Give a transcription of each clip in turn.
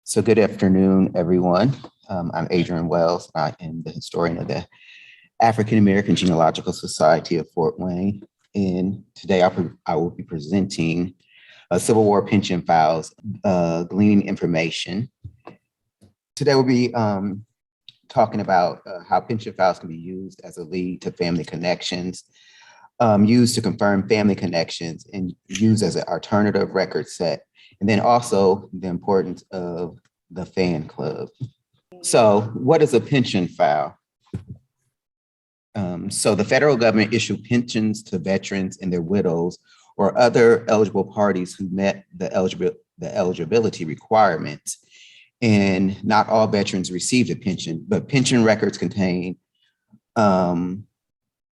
So good afternoon, everyone. I'm Adrian Wells. I am the historian of the African American Genealogical Society of Fort Wayne. And today I will be presenting Civil War pension files, gleaning information. Today we'll be talking about how pension files can be used as a lead to family connections, used to confirm family connections, and used as an alternative record set. And then also the importance of the fan club. So what is a pension file? So the federal government issued pensions to veterans and their widows or other eligible parties who met the eligibility requirements. And not all veterans received a pension, but pension records contain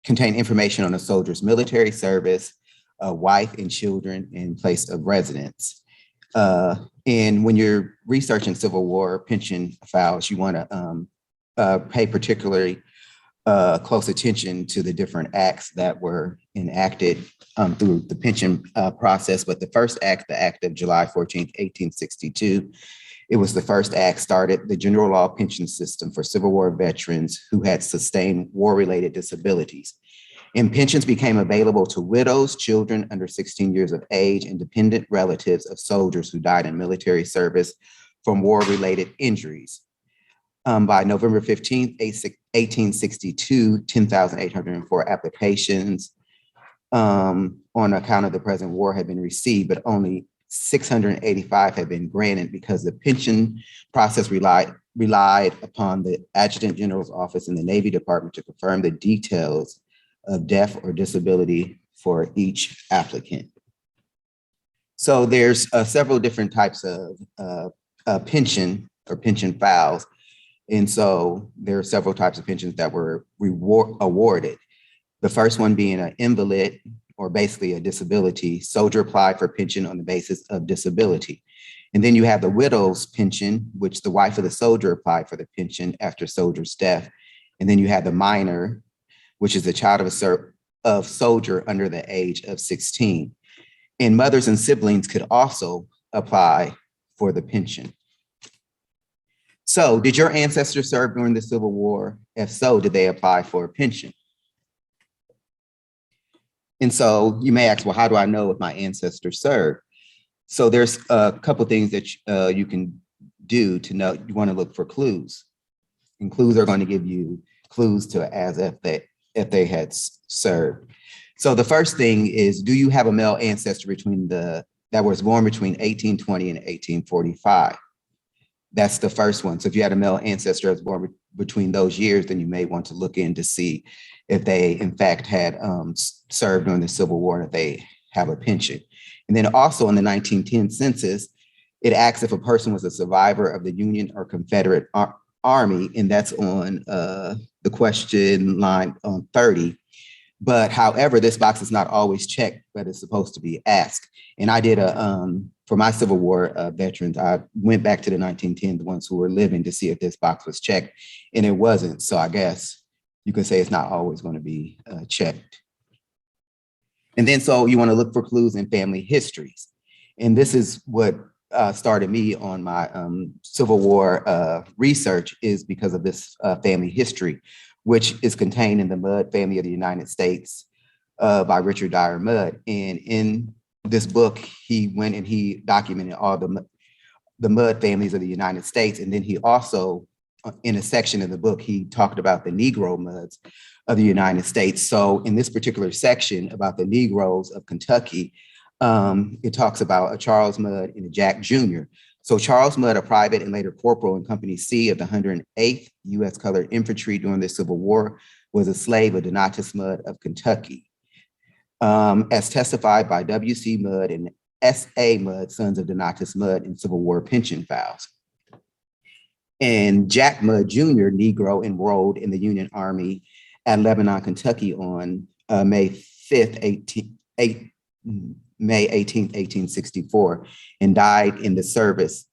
information on a soldier's military service, wife and children, and place of residence. And when you're researching Civil War pension files, you want to pay particularly close attention to the different acts that were enacted through the pension process. But the first act, the Act of July 14th, 1862, it was the first act started the general law pension system for Civil War veterans who had sustained war-related disabilities. And pensions became available to widows, children under 16 years of age, and dependent relatives of soldiers who died in military service from war-related injuries. By November 15th, 1862, 10,804 applications on account of the present war had been received, but only 685 had been granted because the pension process relied upon the Adjutant General's office in the Navy Department to confirm the details of death or disability for each applicant. So there's several different types of pension or pension files. And so there are several types of pensions that were awarded. The first one being an invalid or basically a disability. Soldier applied for pension on the basis of disability. And then you have the widow's pension, which the wife of the soldier applied for the pension after soldier's death. And then you have the minor, which is the child of soldier under the age of 16. And mothers and siblings could also apply for the pension. So did your ancestors serve during the Civil War? If so, did they apply for a pension? And so you may ask, well, how do I know if my ancestors served? So there's a couple things that you can do to know. You want to look for clues. And clues are going to give you clues to as if they had served. So the first thing is, do you have a male ancestor that was born between 1820 and 1845? That's the first one. So if you had a male ancestor that was born between those years, then you may want to look in to see if they in fact had served during the Civil War and if they have a pension. And then also in the 1910 census, it asks if a person was a survivor of the Union or Confederate Army, and that's on the question line 30. But however, this box is not always checked, but it's supposed to be asked. And I did for my Civil War veterans, I went back to the 1910, the ones who were living, to see if this box was checked, and it wasn't. So I guess you could say it's not always going to be checked. And then so you want to look for clues in family histories. And this is what started me on my Civil War research, is because of this family history, which is contained in the Mudd Family of the United States by Richard Dyer Mudd. And in this book, he went and he documented all the Mudd families of the United States. And then he also, in a section of the book, he talked about the Negro Mudds of the United States. So in this particular section about the Negroes of Kentucky, it talks about a Charles Mudd and a Jack Jr. So Charles Mudd, a private and later corporal in Company C of the 108th U.S. Colored Infantry during the Civil War, was a slave of Donatus Mudd of Kentucky. As testified by W.C. Mudd and S.A. Mudd, sons of Donatus Mudd, in Civil War pension files. And Jack Mudd Jr., Negro, enrolled in the Union Army at Lebanon, Kentucky on May 18th, 1864, and died in the service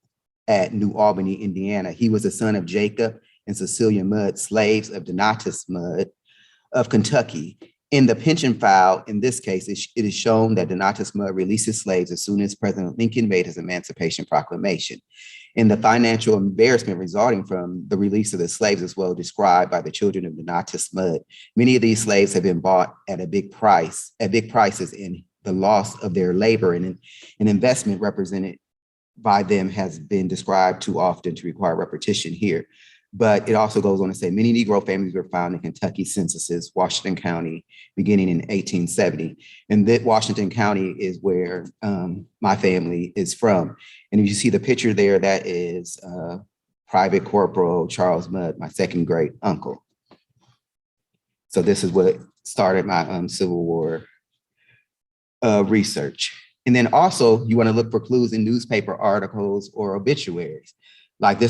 at New Albany, Indiana. He was the son of Jacob and Cecilia Mudd, slaves of Donatus Mudd of Kentucky. In the pension file, in this case, it is shown that Donatus Mudd released his slaves as soon as President Lincoln made his Emancipation Proclamation. And the financial embarrassment resulting from the release of the slaves is well described by the children of Donatus Mudd. Many of these slaves have been bought at big prices, and the loss of their labor and an investment represented by them has been described too often to require repetition here. But it also goes on to say many Negro families were found in Kentucky censuses, Washington County, beginning in 1870. And that Washington County is where my family is from. And if you see the picture there, that is Private Corporal Charles Mudd, my second great uncle. So this is what started my Civil War research. And then also you want to look for clues in newspaper articles or obituaries. Like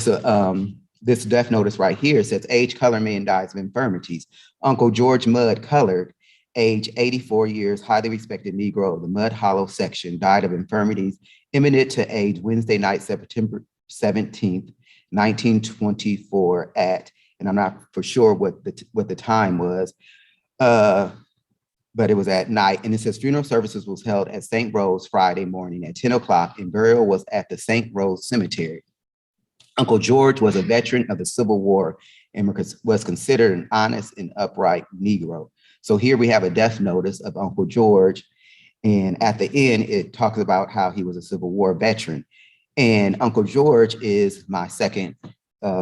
this death notice right here says, age, color, man dies of infirmities. Uncle George Mudd, colored, age 84 years, highly respected Negro of the Mud Hollow section, died of infirmities imminent to age Wednesday night, September 17th, 1924 at, and I'm not for sure what the time was, but it was at night. And it says funeral services was held at St. Rose Friday morning at 10 o'clock and burial was at the St. Rose Cemetery. Uncle George was a veteran of the Civil War and was considered an honest and upright Negro. So here we have a death notice of Uncle George. And at the end, it talks about how he was a Civil War veteran. And Uncle George is my second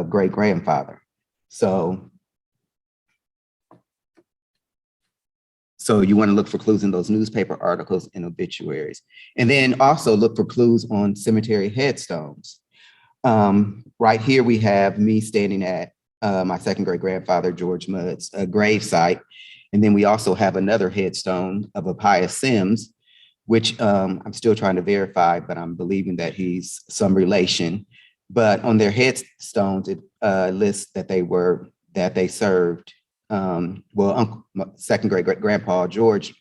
great grandfather. So you want to look for clues in those newspaper articles and obituaries. And then also look for clues on cemetery headstones. Right here, we have me standing at my second great grandfather, George Mudd's grave site. And then we also have another headstone of a Pius Sims, which I'm still trying to verify, but I'm believing that he's some relation. But on their headstones, it lists that they served. Well, my second great grandpa, George,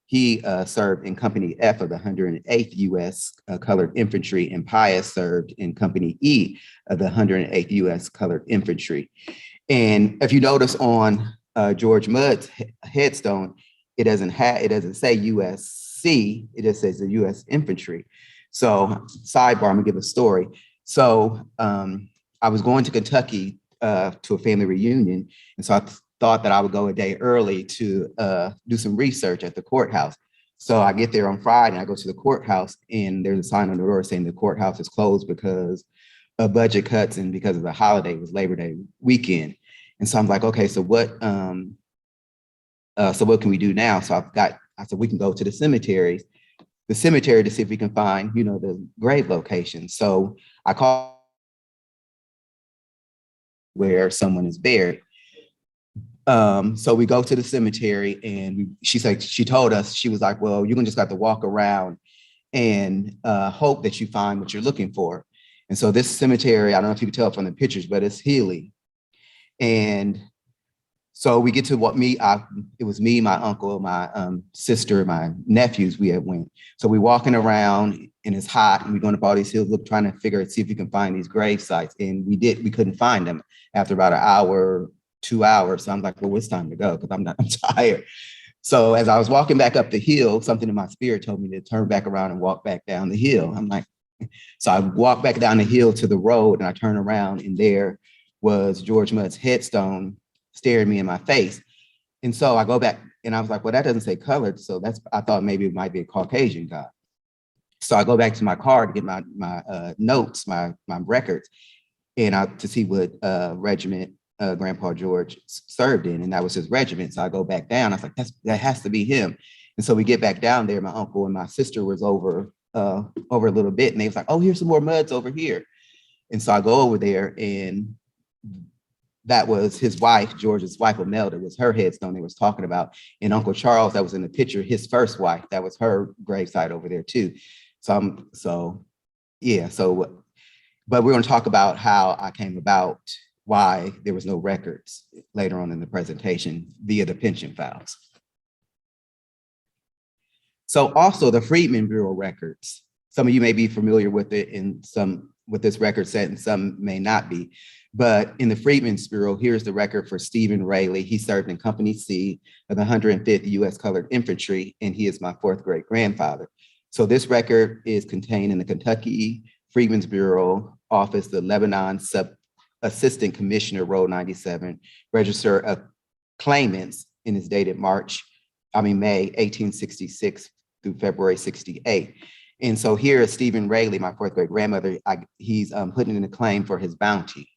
he served in Company F of the 108th U.S. Colored Infantry, and Pius served in Company E of the 108th U.S. Colored Infantry. And if you notice on George Mudd's headstone, it doesn't say USC, it just says the U.S. Infantry. So sidebar, I'm gonna give a story. So I was going to Kentucky to a family reunion, and so I thought that I would go a day early to do some research at the courthouse. So I get there on Friday, and I go to the courthouse, and there's a sign on the door saying the courthouse is closed because of budget cuts and because of the holiday, it was Labor Day weekend. And so I'm like, okay, so what can we do now? So I said, we can go to the cemetery to see if we can find, the grave location. So I called where someone is buried. So we go to the cemetery, and she told us, she was like, well, you're gonna just have to walk around and hope that you find what you're looking for. And so this cemetery, I don't know if you can tell from the pictures, but it's hilly. And so we get to it was me, my uncle, my sister, my nephews, we had went. So we walking around, and it's hot, and we're going up all these hills, trying to see if we can find these grave sites. And we couldn't find them after about an hour, 2 hours. So I'm like, well, it's time to go, because I'm tired. So as I was walking back up the hill, something in my spirit told me to turn back around and walk back down the hill. I'm like, so I walked back down the hill to the road, and I turned around, and there was George Mudd's headstone staring me in my face. And so I go back, and I was like, well, that doesn't say colored. So I thought maybe it might be a Caucasian guy. So I go back to my car to get my notes, my records, and to see what regiment Grandpa George served in, and that was his regiment. So I go back down. I was like, that has to be him. And so we get back down there. My uncle and my sister was over a little bit, and they was like, oh, here's some more Mudds over here. And so I go over there, and that was his wife, George's wife, Imelda, was her headstone they was talking about. And Uncle Charles, that was in the picture, his first wife, that was her gravesite over there too. But we're going to talk about how I came about why there was no records later on in the presentation via the pension files. So also the Friedman Bureau records. Some of you may be familiar with it, and some what this record said, and some may not be. But in the Freedmen's Bureau, here's the record for Stephen Rayleigh. He served in Company C of the 105th U.S. Colored Infantry, and he is my fourth great grandfather. So this record is contained in the Kentucky Freedmen's Bureau Office, the Lebanon Sub Assistant Commissioner, Roll 97, Register of Claimants, and is dated May 1866 through February 68. And so here is Stephen Rayleigh, my fourth great grandmother. He's putting in a claim for his bounty,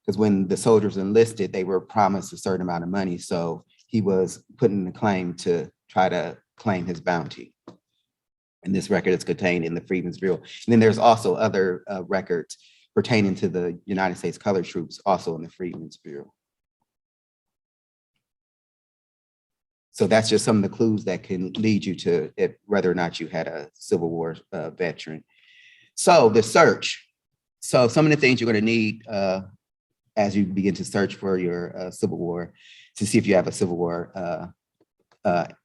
because when the soldiers enlisted, they were promised a certain amount of money. So he was putting in a claim to try to claim his bounty. And this record is contained in the Freedmen's Bureau. And then there's also other records pertaining to the United States Colored Troops, also in the Freedmen's Bureau. So that's just some of the clues that can lead you to whether or not you had a Civil War veteran. So the search. So some of the things you're going to need as you begin to search for your Civil War, to see if you have a Civil War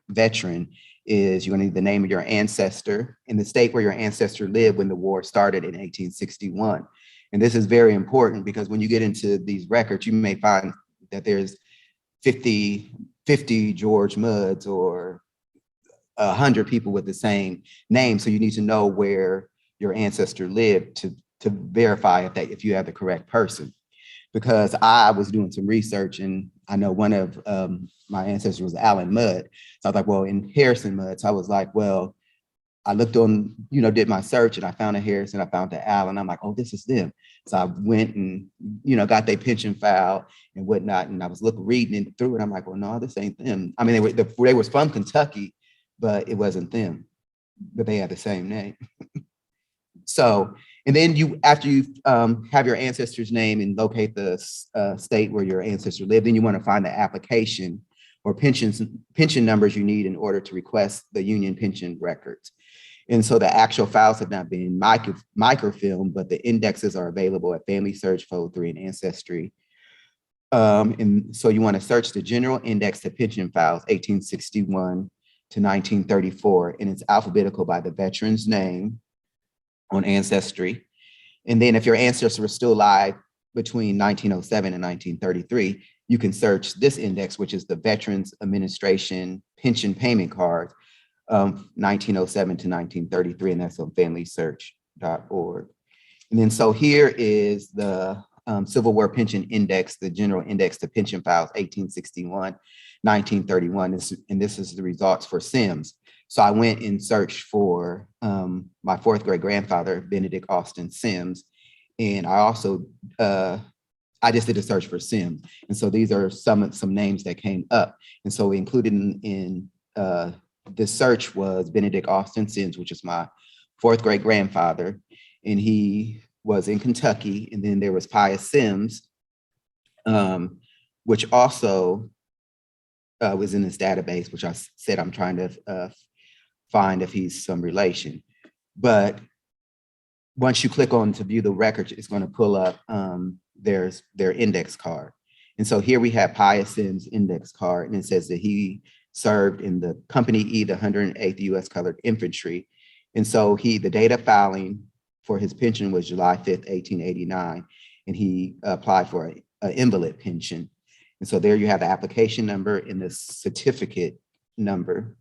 veteran, is you're going to need the name of your ancestor and the state where your ancestor lived when the war started in 1861. And this is very important, because when you get into these records, you may find that there's 50 George Mudds or 100 people with the same name. So you need to know where your ancestor lived to verify if you have the correct person. Because I was doing some research, and I know one of my ancestors was Allen Mudd. So I was like, well, in Harrison Mudd. So I was like, well, I looked on, did my search, and I found a Harrison, I found the Allen. I'm like, oh, this is them. So I went and, got their pension file and whatnot. And I was reading it through it. I'm like, well, no, this ain't them. I mean, they were from Kentucky, but it wasn't them, but they had the same name. So, and then after you have your ancestor's name and locate the state where your ancestor lived, then you want to find the application or pension numbers you need in order to request the union pension records. And so the actual files have not been microfilmed, but the indexes are available at Family Search, Fold 3, and Ancestry. And so you want to search the General Index to Pension Files, 1861 to 1934, and it's alphabetical by the veteran's name on Ancestry. And then if your ancestor was still alive between 1907 and 1933, you can search this index, which is the Veterans Administration Pension Payment Card, 1907 to 1933, and that's on FamilySearch.org. And then so here is the Civil War Pension Index, the General Index to Pension Files, 1861, 1931, and this is the results for Sims. So I went and searched for my fourth great grandfather, Benedict Austin Sims. And I also, I just did a search for Sims. And so these are some names that came up. And so included in this search was Benedict Austin Sims, which is my fourth great grandfather. And he was in Kentucky. And then there was Pius Sims, which also was in this database, which I said I'm trying to find if he's some relation. But once you click on to view the record, it's going to pull up their index card. And so here we have Pius Sims' index card, and it says that he served in the Company E, the 108th U.S. Colored Infantry. And so the date of filing for his pension was July 5th, 1889, and he applied for an invalid pension. And so there you have the application number and the certificate number,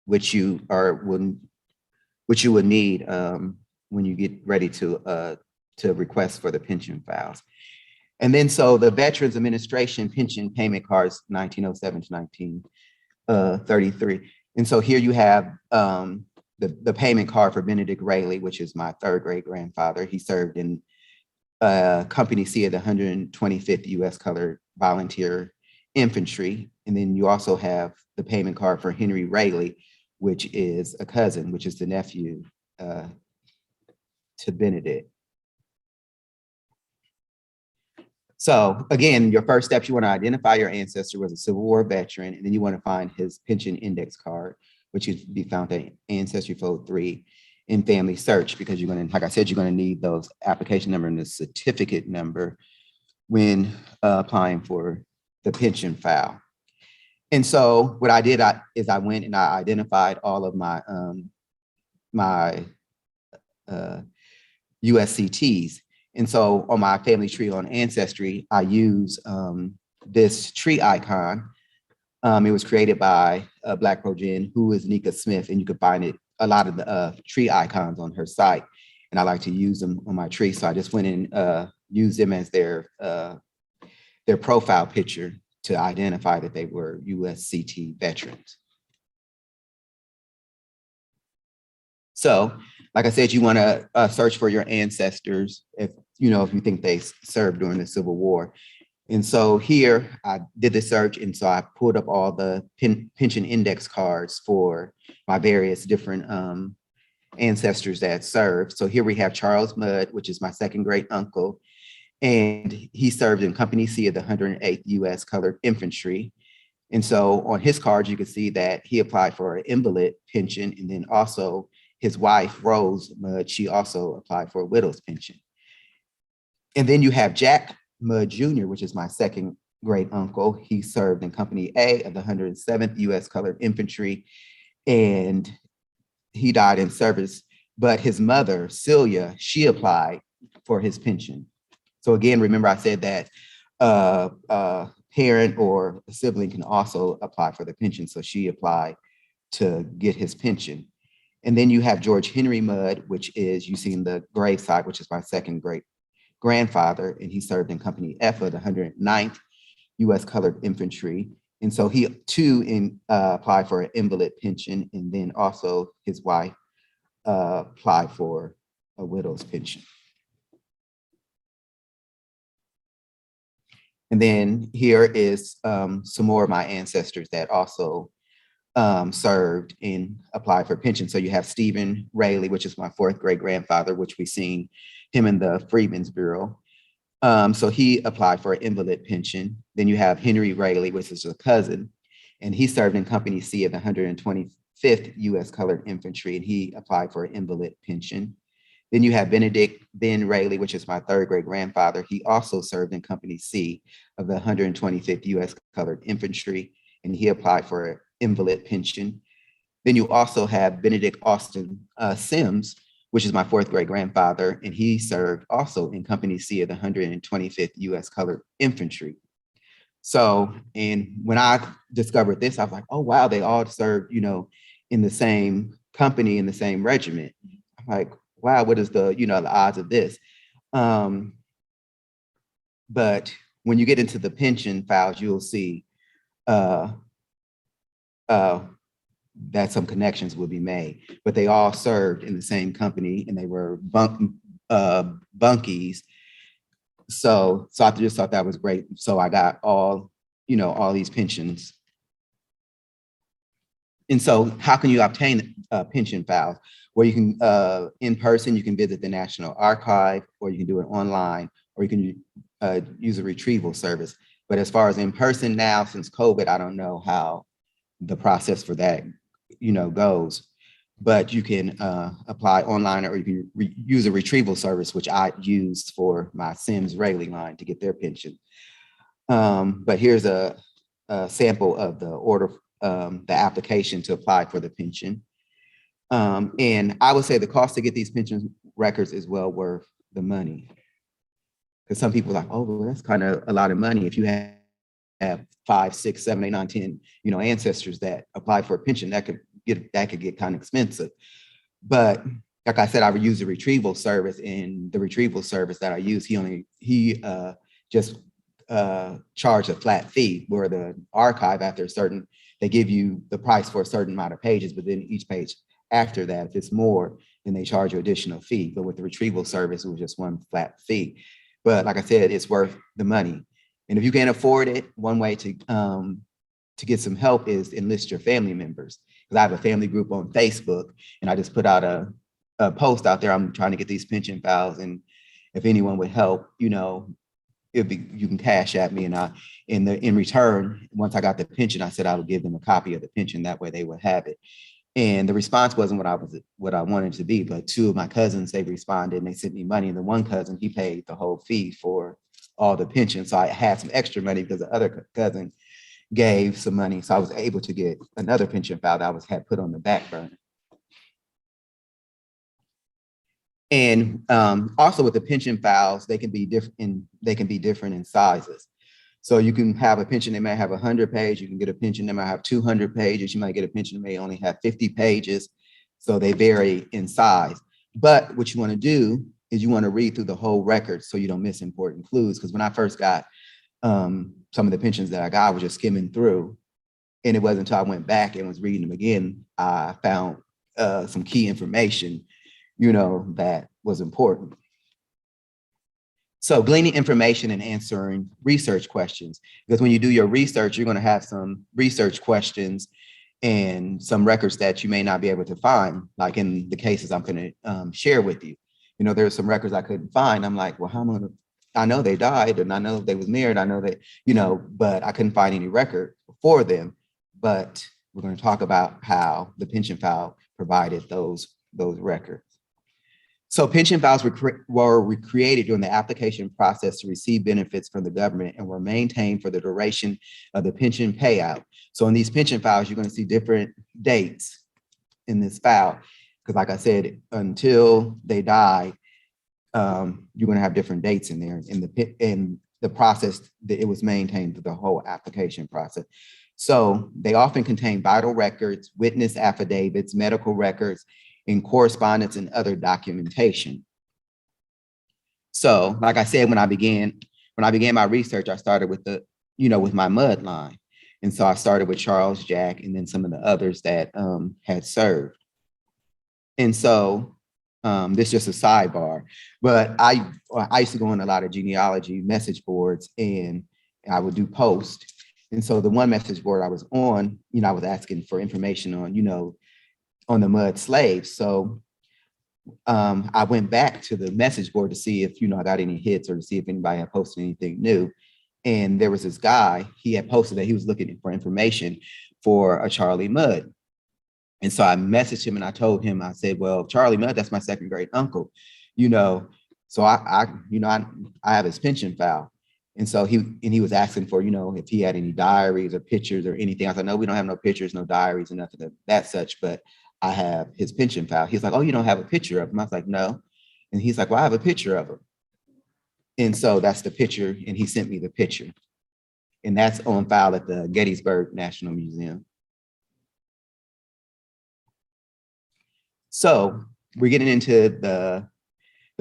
which you would need when you get ready to request for the pension files. And then so the Veterans Administration Pension Payment Cards, 1907 to 1933. And so here you have the payment card for Benedict Rayleigh, which is my third great grandfather. He served in Company C of the 125th U.S. Colored Volunteer Infantry. And then you also have the payment card for Henry Rayleigh, which is a cousin, which is the nephew to Benedict. So again, your first steps, you want to identify your ancestor was a Civil War veteran, and then you want to find his pension index card, which can be found at Ancestry Fold 3 in Family Search, because you're going to, like I said, you're going to need those application number and the certificate number when applying for the pension file. And so what I did is I went and I identified all of my USCTs. And so on my family tree on Ancestry, I use this tree icon. It was created by Black Progen, who is Nika Smith, and you can find it a lot of the tree icons on her site. And I like to use them on my tree. So I just went and used them as their profile picture to identify that they were USCT veterans. So, like I said, you want to search for your ancestors if you think they served during the Civil War. And so here I did the search, and so I pulled up all the pension index cards for my various different ancestors that served. So here we have Charles Mudd, which is my second great uncle, and he served in Company C of the 108th U.S. Colored Infantry. And so on his card, you can see that he applied for an invalid pension, and then also his wife, Rose Mudd, she also applied for a widow's pension. And then you have Jack Mudd Jr., which is my second great uncle. He served in Company A of the 107th U.S. Colored Infantry, and he died in service. But his mother, Celia, she applied for his pension. So again, remember I said that a parent or a sibling can also apply for the pension. So she applied to get his pension. And then you have George Henry Mudd, which is, you see in the graveside, which is my second great grandfather, and he served in Company F of the 109th U.S. Colored Infantry. And so he too applied for an invalid pension, and then also his wife applied for a widow's pension. And then here is some more of my ancestors that also served and applied for pension. So you have Stephen Raley, which is my fourth great grandfather, which we've seen him in the Friedman's Bureau. So he applied for an invalid pension. Then you have Henry Rayleigh, which is a cousin, and he served in Company C of the 125th U.S. Colored Infantry, and he applied for an invalid pension. Then you have Benedict Ben Rayleigh, which is my third great grandfather. He also served in Company C of the 125th U.S. Colored Infantry, and he applied for an invalid pension. Then you also have Benedict Austin Sims, which is my fourth great grandfather, and he served also in Company C of the 125th U.S. Colored Infantry. So, and when I discovered this, I was like, oh, wow, they all served, in the same company, in the same regiment. I'm like, wow, what is the odds of this? But when you get into the pension files, you'll see that some connections will be made, but they all served in the same company and they were bunkies. So I just thought that was great. So I got all these pensions. And so how can you obtain pension files? Well, you can, in person, you can visit the National Archive, or you can do it online, or you can use a retrieval service. But as far as in person now, since COVID, I don't know how the process for that goes, but you can apply online, or you can use a retrieval service, which I used for my Sims Rayleigh line to get their pension. But here's a sample of the order, the application to apply for the pension. And I would say the cost to get these pension records is well worth the money. Because some people are like, oh, well, that's kind of a lot of money. If you have 5, 6, 7, 8, 9, 10, ancestors that apply for a pension, that could get kind of expensive. But like I said, I would use the retrieval service, and the retrieval service that I use, he just charged a flat fee, where the archive, after a certain, they give you the price for a certain amount of pages, but then each page after that, if it's more, then they charge you additional fee. But with the retrieval service, it was just one flat fee. But like I said, it's worth the money. And if you can't afford it, one way to get some help is enlist your family members. Because I have a family group on Facebook, and I just put out a post out there. I'm trying to get these pension files, and if anyone would help, you can cash at me, and in return, once I got the pension, I said I would give them a copy of the pension. That way they would have it. And the response wasn't what I wanted to be, but 2 of my cousins, they responded and they sent me money. And the one cousin, he paid the whole fee for all the pension. So I had some extra money because the other cousin gave some money. So I was able to get another pension file that I had put on the back burner. And also with the pension files, they can be different in sizes. So you can have a pension that may have 100 pages. You can get a pension that might have 200 pages. You might get a pension that may only have 50 pages. So they vary in size. But what you want to do is you want to read through the whole record so you don't miss important clues. Because when I first got some of the pensions that I got, I was just skimming through. And it wasn't until I went back and was reading them again, I found some key information, that was important. So gleaning information and answering research questions, because when you do your research, you're going to have some research questions and some records that you may not be able to find, like in the cases I'm going to share with you. There's some records I couldn't find. I'm like, well, how am I going to, I know they died and I know they was married. I know that, but I couldn't find any record for them. But we're going to talk about how the pension file provided those records. So pension files were created during the application process to receive benefits from the government and were maintained for the duration of the pension payout. So in these pension files, you're going to see different dates in this file, because like I said, until they die, you're going to have different dates in there in the process that it was maintained through the whole application process. So they often contain vital records, witness affidavits, medical records, in correspondence and other documentation. So, like I said, when I began my research, I started with with my mud line. And so I started with Charles, Jack, and then some of the others that had served. And so this is just a sidebar, but I used to go on a lot of genealogy message boards and I would do posts. And so the one message board I was on, I was asking for information on the mud slaves. So I went back to the message board to see if, I got any hits or to see if anybody had posted anything new. And there was this guy, he had posted that he was looking for information for a Charlie Mudd. And so I messaged him and I told him, I said, well, Charlie Mudd, that's my second great uncle, so I have his pension file. And so he was asking for, if he had any diaries or pictures or anything. I said, no, we don't have no pictures, no diaries, and nothing of that such, but I have his pension file. He's like, oh, you don't have a picture of him? I was like, no. And he's like, well, I have a picture of him. And so that's the picture. And he sent me the picture. And that's on file at the Gettysburg National Museum. So we're getting into the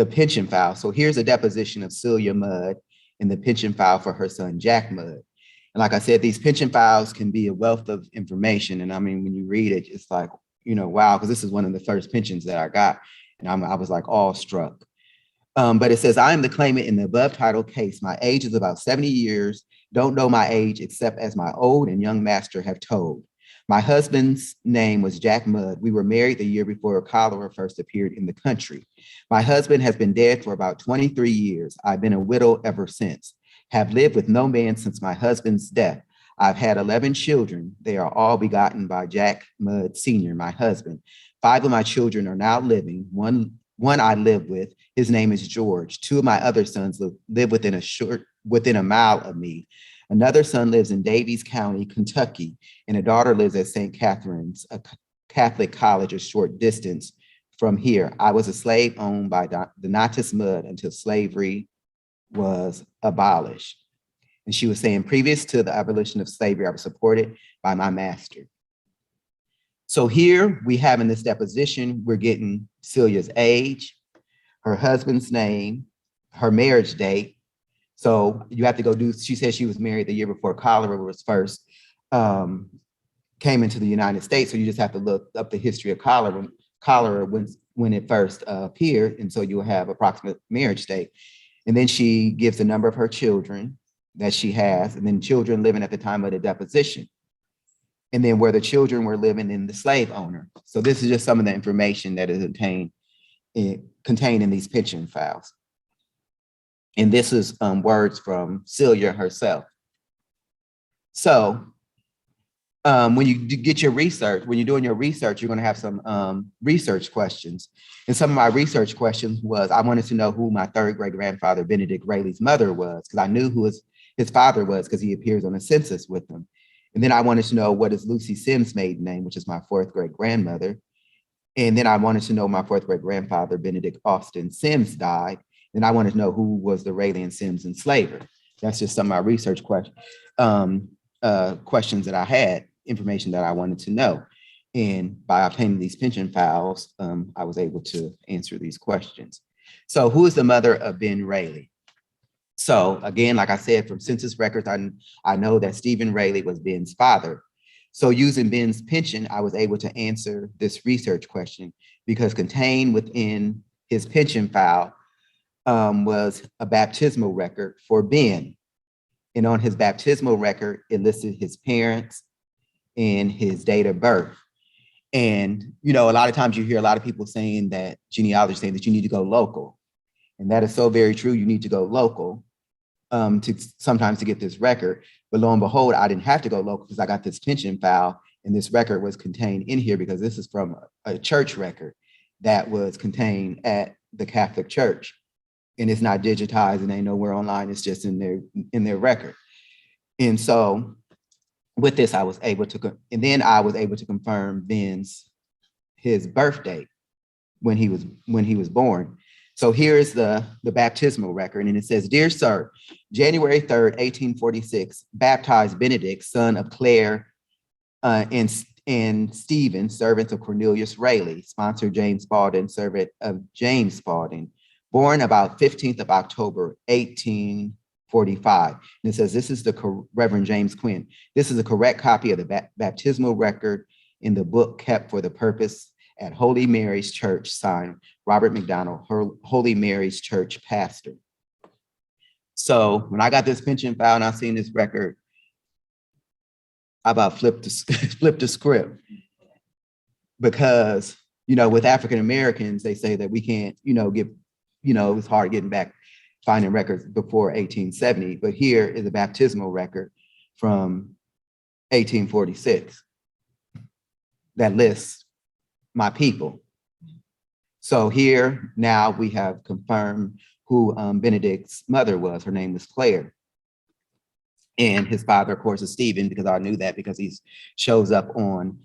pension file. So here's a deposition of Celia Mudd in the pension file for her son, Jack Mudd. And like I said, these pension files can be a wealth of information. And I mean, when you read it, it's like, wow, because this is one of the first pensions that I got. And I was like awestruck. But it says, I am the claimant in the above title case. My age is about 70 years. Don't know my age except as my old and young master have told. My husband's name was Jack Mudd. We were married the year before cholera first appeared in the country. My husband has been dead for about 23 years. I've been a widow ever since. Have lived with no man since my husband's death. I've had 11 children. They are all begotten by Jack Mudd Sr., my husband. 5 of my children are now living. One I live with. His name is George. 2 of my other sons live within a mile of me. Another son lives in Daviess County, Kentucky, and a daughter lives at St. Catherine's, a Catholic college a short distance from here. I was a slave owned by Donatus Mudd until slavery was abolished. And she was saying, previous to the abolition of slavery, I was supported by my master. So here we have in this deposition, we're getting Celia's age, her husband's name, her marriage date. So you have to go do, she said she was married the year before cholera was first came into the United States. So you just have to look up the history of cholera when it first appeared. And so you'll have approximate marriage date. And then she gives the number of her children that she has, and then children living at the time of the deposition. And then where the children were living in the slave owner. So this is just some of the information that is contained in these pension files. And this is words from Celia herself. So when you get your research, when you're doing your research, you're going to have some research questions. And some of my research questions was, I wanted to know who my 3rd great grandfather, Benedict Rayleigh's mother was, because I knew who his father was because he appears on the census with them. And then I wanted to know what is Lucy Sims' maiden name, which is my 4th great grandmother. And then I wanted to know my fourth great grandfather, Benedict Austin Sims, died. And I wanted to know who was the Rayleigh and Sims enslaver. That's just some of my research questions that I had, information that I wanted to know. And by obtaining these pension files, I was able to answer these questions. So who is the mother of Ben Rayleigh? So again, like I said, from census records, I know that Stephen Rayleigh was Ben's father. So using Ben's pension, I was able to answer this research question because contained within his pension file was a baptismal record for Ben. And on his baptismal record, it listed his parents and his date of birth. And, you know, a lot of times you hear a lot of people saying that, genealogists saying that you need to go local. And that is so very true. You need to go local sometimes to get this record. But lo and behold, I didn't have to go local because I got this pension file and this record was contained in here because this is from a church record that was contained at the Catholic Church. And it's not digitized and ain't nowhere online. It's just in their record. And so with this, I was able to confirm his birth date when he was born. So here's the baptismal record, and it says, "Dear Sir, January 3rd, 1846, baptized Benedict, son of Claire and Stephen, servants of Cornelius Rayleigh, sponsor James Spalding, servant of James Spalding, born about 15th of October, 1845. And it says, this is the Reverend James Quinn. This is a correct copy of the baptismal record in the book kept for the purpose at Holy Mary's Church, signed Robert McDonald, Holy Mary's Church pastor. So when I got this pension file and I seen this record, I about flipped the script because, you know, with African Americans, they say that we can't, it's hard getting back, finding records before 1870, but here is a baptismal record from 1846 that lists my people. So here now we have confirmed who Benedict's mother was. Her name was Claire. And his father, of course, is Stephen, because I knew that because he shows up on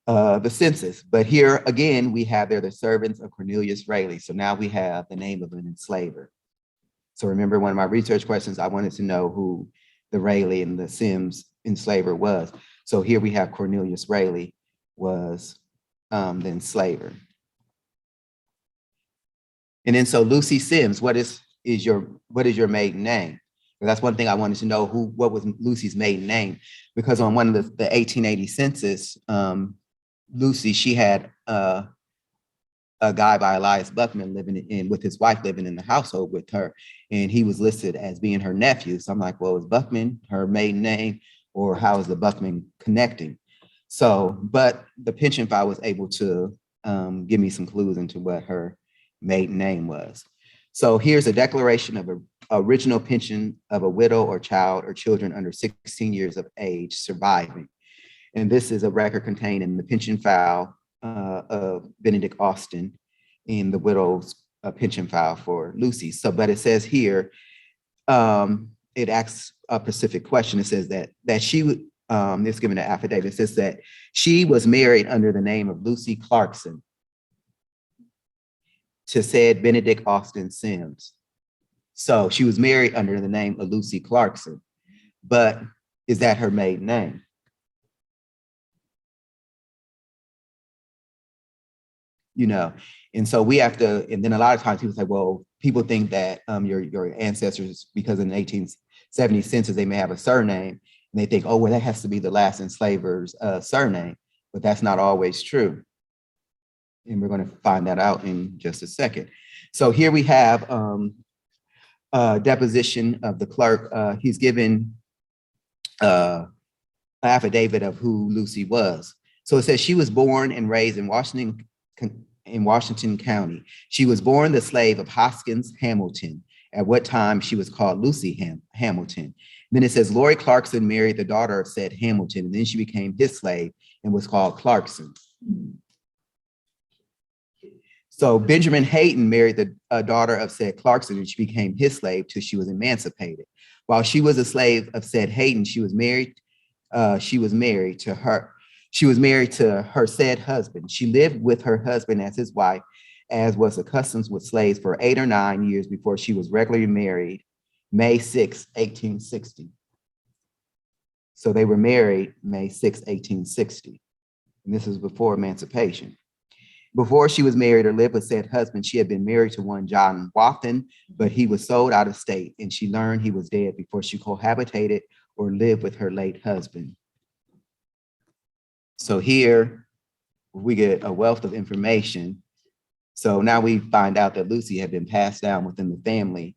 the census. But here again, we have the servants of Cornelius Rayleigh. So now we have the name of an enslaver. So remember, one of my research questions, I wanted to know who the Rayleigh and the Sims enslaver was. So here we have Cornelius Rayleigh was the enslaver. And then so Lucy Sims, what is your maiden name? That's one thing I wanted to know, what was Lucy's maiden name? Because on one of the 1880 census, Lucy, she had a guy by Elias Buckman with his wife living in the household with her, and he was listed as being her nephew. So I'm like, well, is Buckman her maiden name, or how is the Buckman connecting? So, but the pension file was able to give me some clues into what her maiden name was. So here's a declaration of an original pension of a widow or child or children under 16 years of age surviving. And this is a record contained in the pension file of Benedict Austin in the widow's pension file for Lucy. So, but it says here, it asks a specific question. It says that she would, it's given an affidavit. It says that she was married under the name of Lucy Clarkson to said Benedict Austin Sims. So she was married under the name of Lucy Clarkson, but is that her maiden name? And so we have to, and then a lot of times people say, well, people think that your ancestors, because in the 1870 census, they may have a surname, and they think, oh, well, that has to be the last enslaver's surname, but that's not always true. And we're going to find that out in just a second. So here we have deposition of the clerk. He's given an affidavit of who Lucy was. So it says she was born and raised in Washington County. She was born the slave of Hoskins Hamilton, at what time she was called Lucy Hamilton. Then it says Lori Clarkson married the daughter of said Hamilton, and then she became his slave and was called Clarkson. So Benjamin Hayden married the daughter of said Clarkson, and she became his slave till she was emancipated. While she was a slave of said Hayden, she was married to her. She was married to her said husband. She lived with her husband as his wife, as was the customs with slaves, for 8 or 9 years before she was regularly married, May 6, 1860. So they were married May 6, 1860. And this was before emancipation. Before she was married or lived with said husband, she had been married to one John Wathen, but he was sold out of state, and she learned he was dead before she cohabitated or lived with her late husband. So here we get a wealth of information. So now we find out that Lucy had been passed down within the family,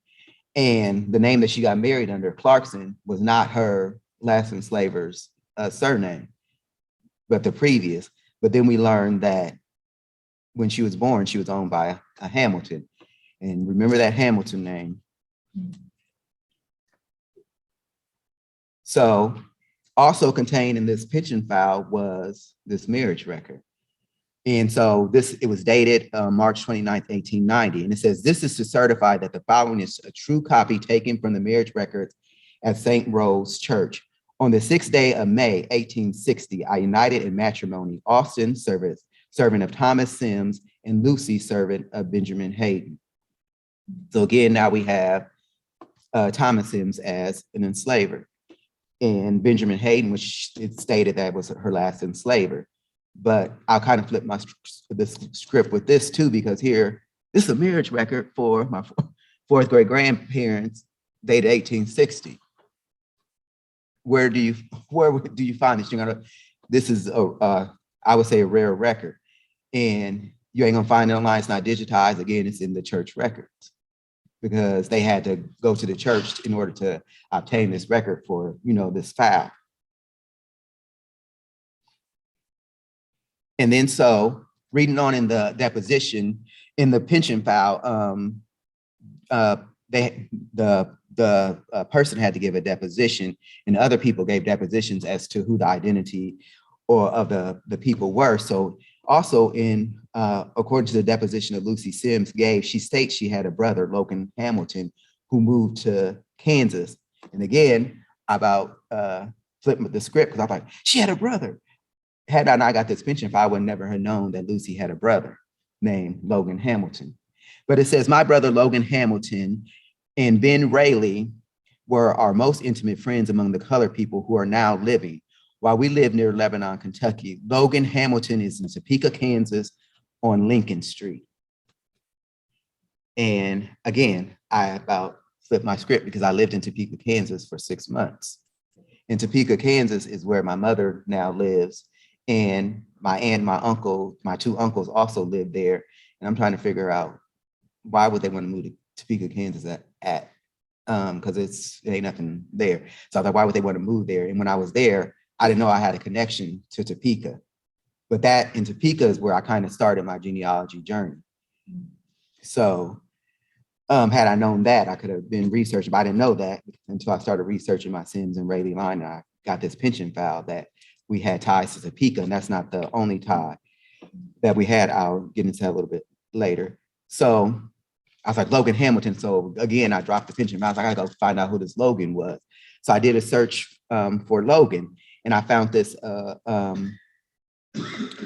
and the name that she got married under, Clarkson, was not her last enslaver's surname, but the previous. But then we learned that when she was born, she was owned by a Hamilton. And remember that Hamilton name. So also contained in this pension file was this marriage record. And so it was dated March 29th, 1890. And it says, this is to certify that the following is a true copy taken from the marriage records at St. Rose Church. On the 6th day of May, 1860, I united in matrimony Austin, servant of Thomas Sims, and Lucy, servant of Benjamin Hayden. So again, now we have Thomas Sims as an enslaver, and Benjamin Hayden, which it stated that was her last enslaver. But I'll kind of flip this script with this too, because here, this is a marriage record for my fourth grade grandparents, dated 1860. Where do you find this? This is I would say a rare record, and you ain't gonna find it online. It's not digitized. Again, it's in the church records, because they had to go to the church in order to obtain this record for, this file. And then so reading on in the deposition, in the pension file, the person had to give a deposition, and other people gave depositions as to who the identity or of the people were. So also in according to the deposition that Lucy Sims gave, she states she had a brother, Logan Hamilton, who moved to Kansas. And again, about flipping the script, because I'm like, she had a brother. Had I not got this pension file, I would never have known that Lucy had a brother named Logan Hamilton. But it says, my brother Logan Hamilton and Ben Rayleigh were our most intimate friends among the colored people who are now living. While we live near Lebanon, Kentucky, Logan Hamilton is in Topeka, Kansas on Lincoln Street. And again, I about flipped my script because I lived in Topeka, Kansas for 6 months. In Topeka, Kansas is where my mother now lives. And my aunt and my uncle, my two uncles also live there. And I'm trying to figure out, why would they want to move to Topeka, Kansas because it ain't nothing there. So I was like, why would they want to move there? And when I was there, I didn't know I had a connection to Topeka. But that in Topeka is where I kind of started my genealogy journey. So had I known that, I could have been researching, but I didn't know that until I started researching my Sims and Rayleigh line. And I got this pension file that we had ties to Topeka, and that's not the only tie that we had. I'll get into that a little bit later. So I was like, Logan Hamilton. So again, I dropped the pension file. I was like, I gotta go find out who this Logan was. So I did a search for Logan, and I found this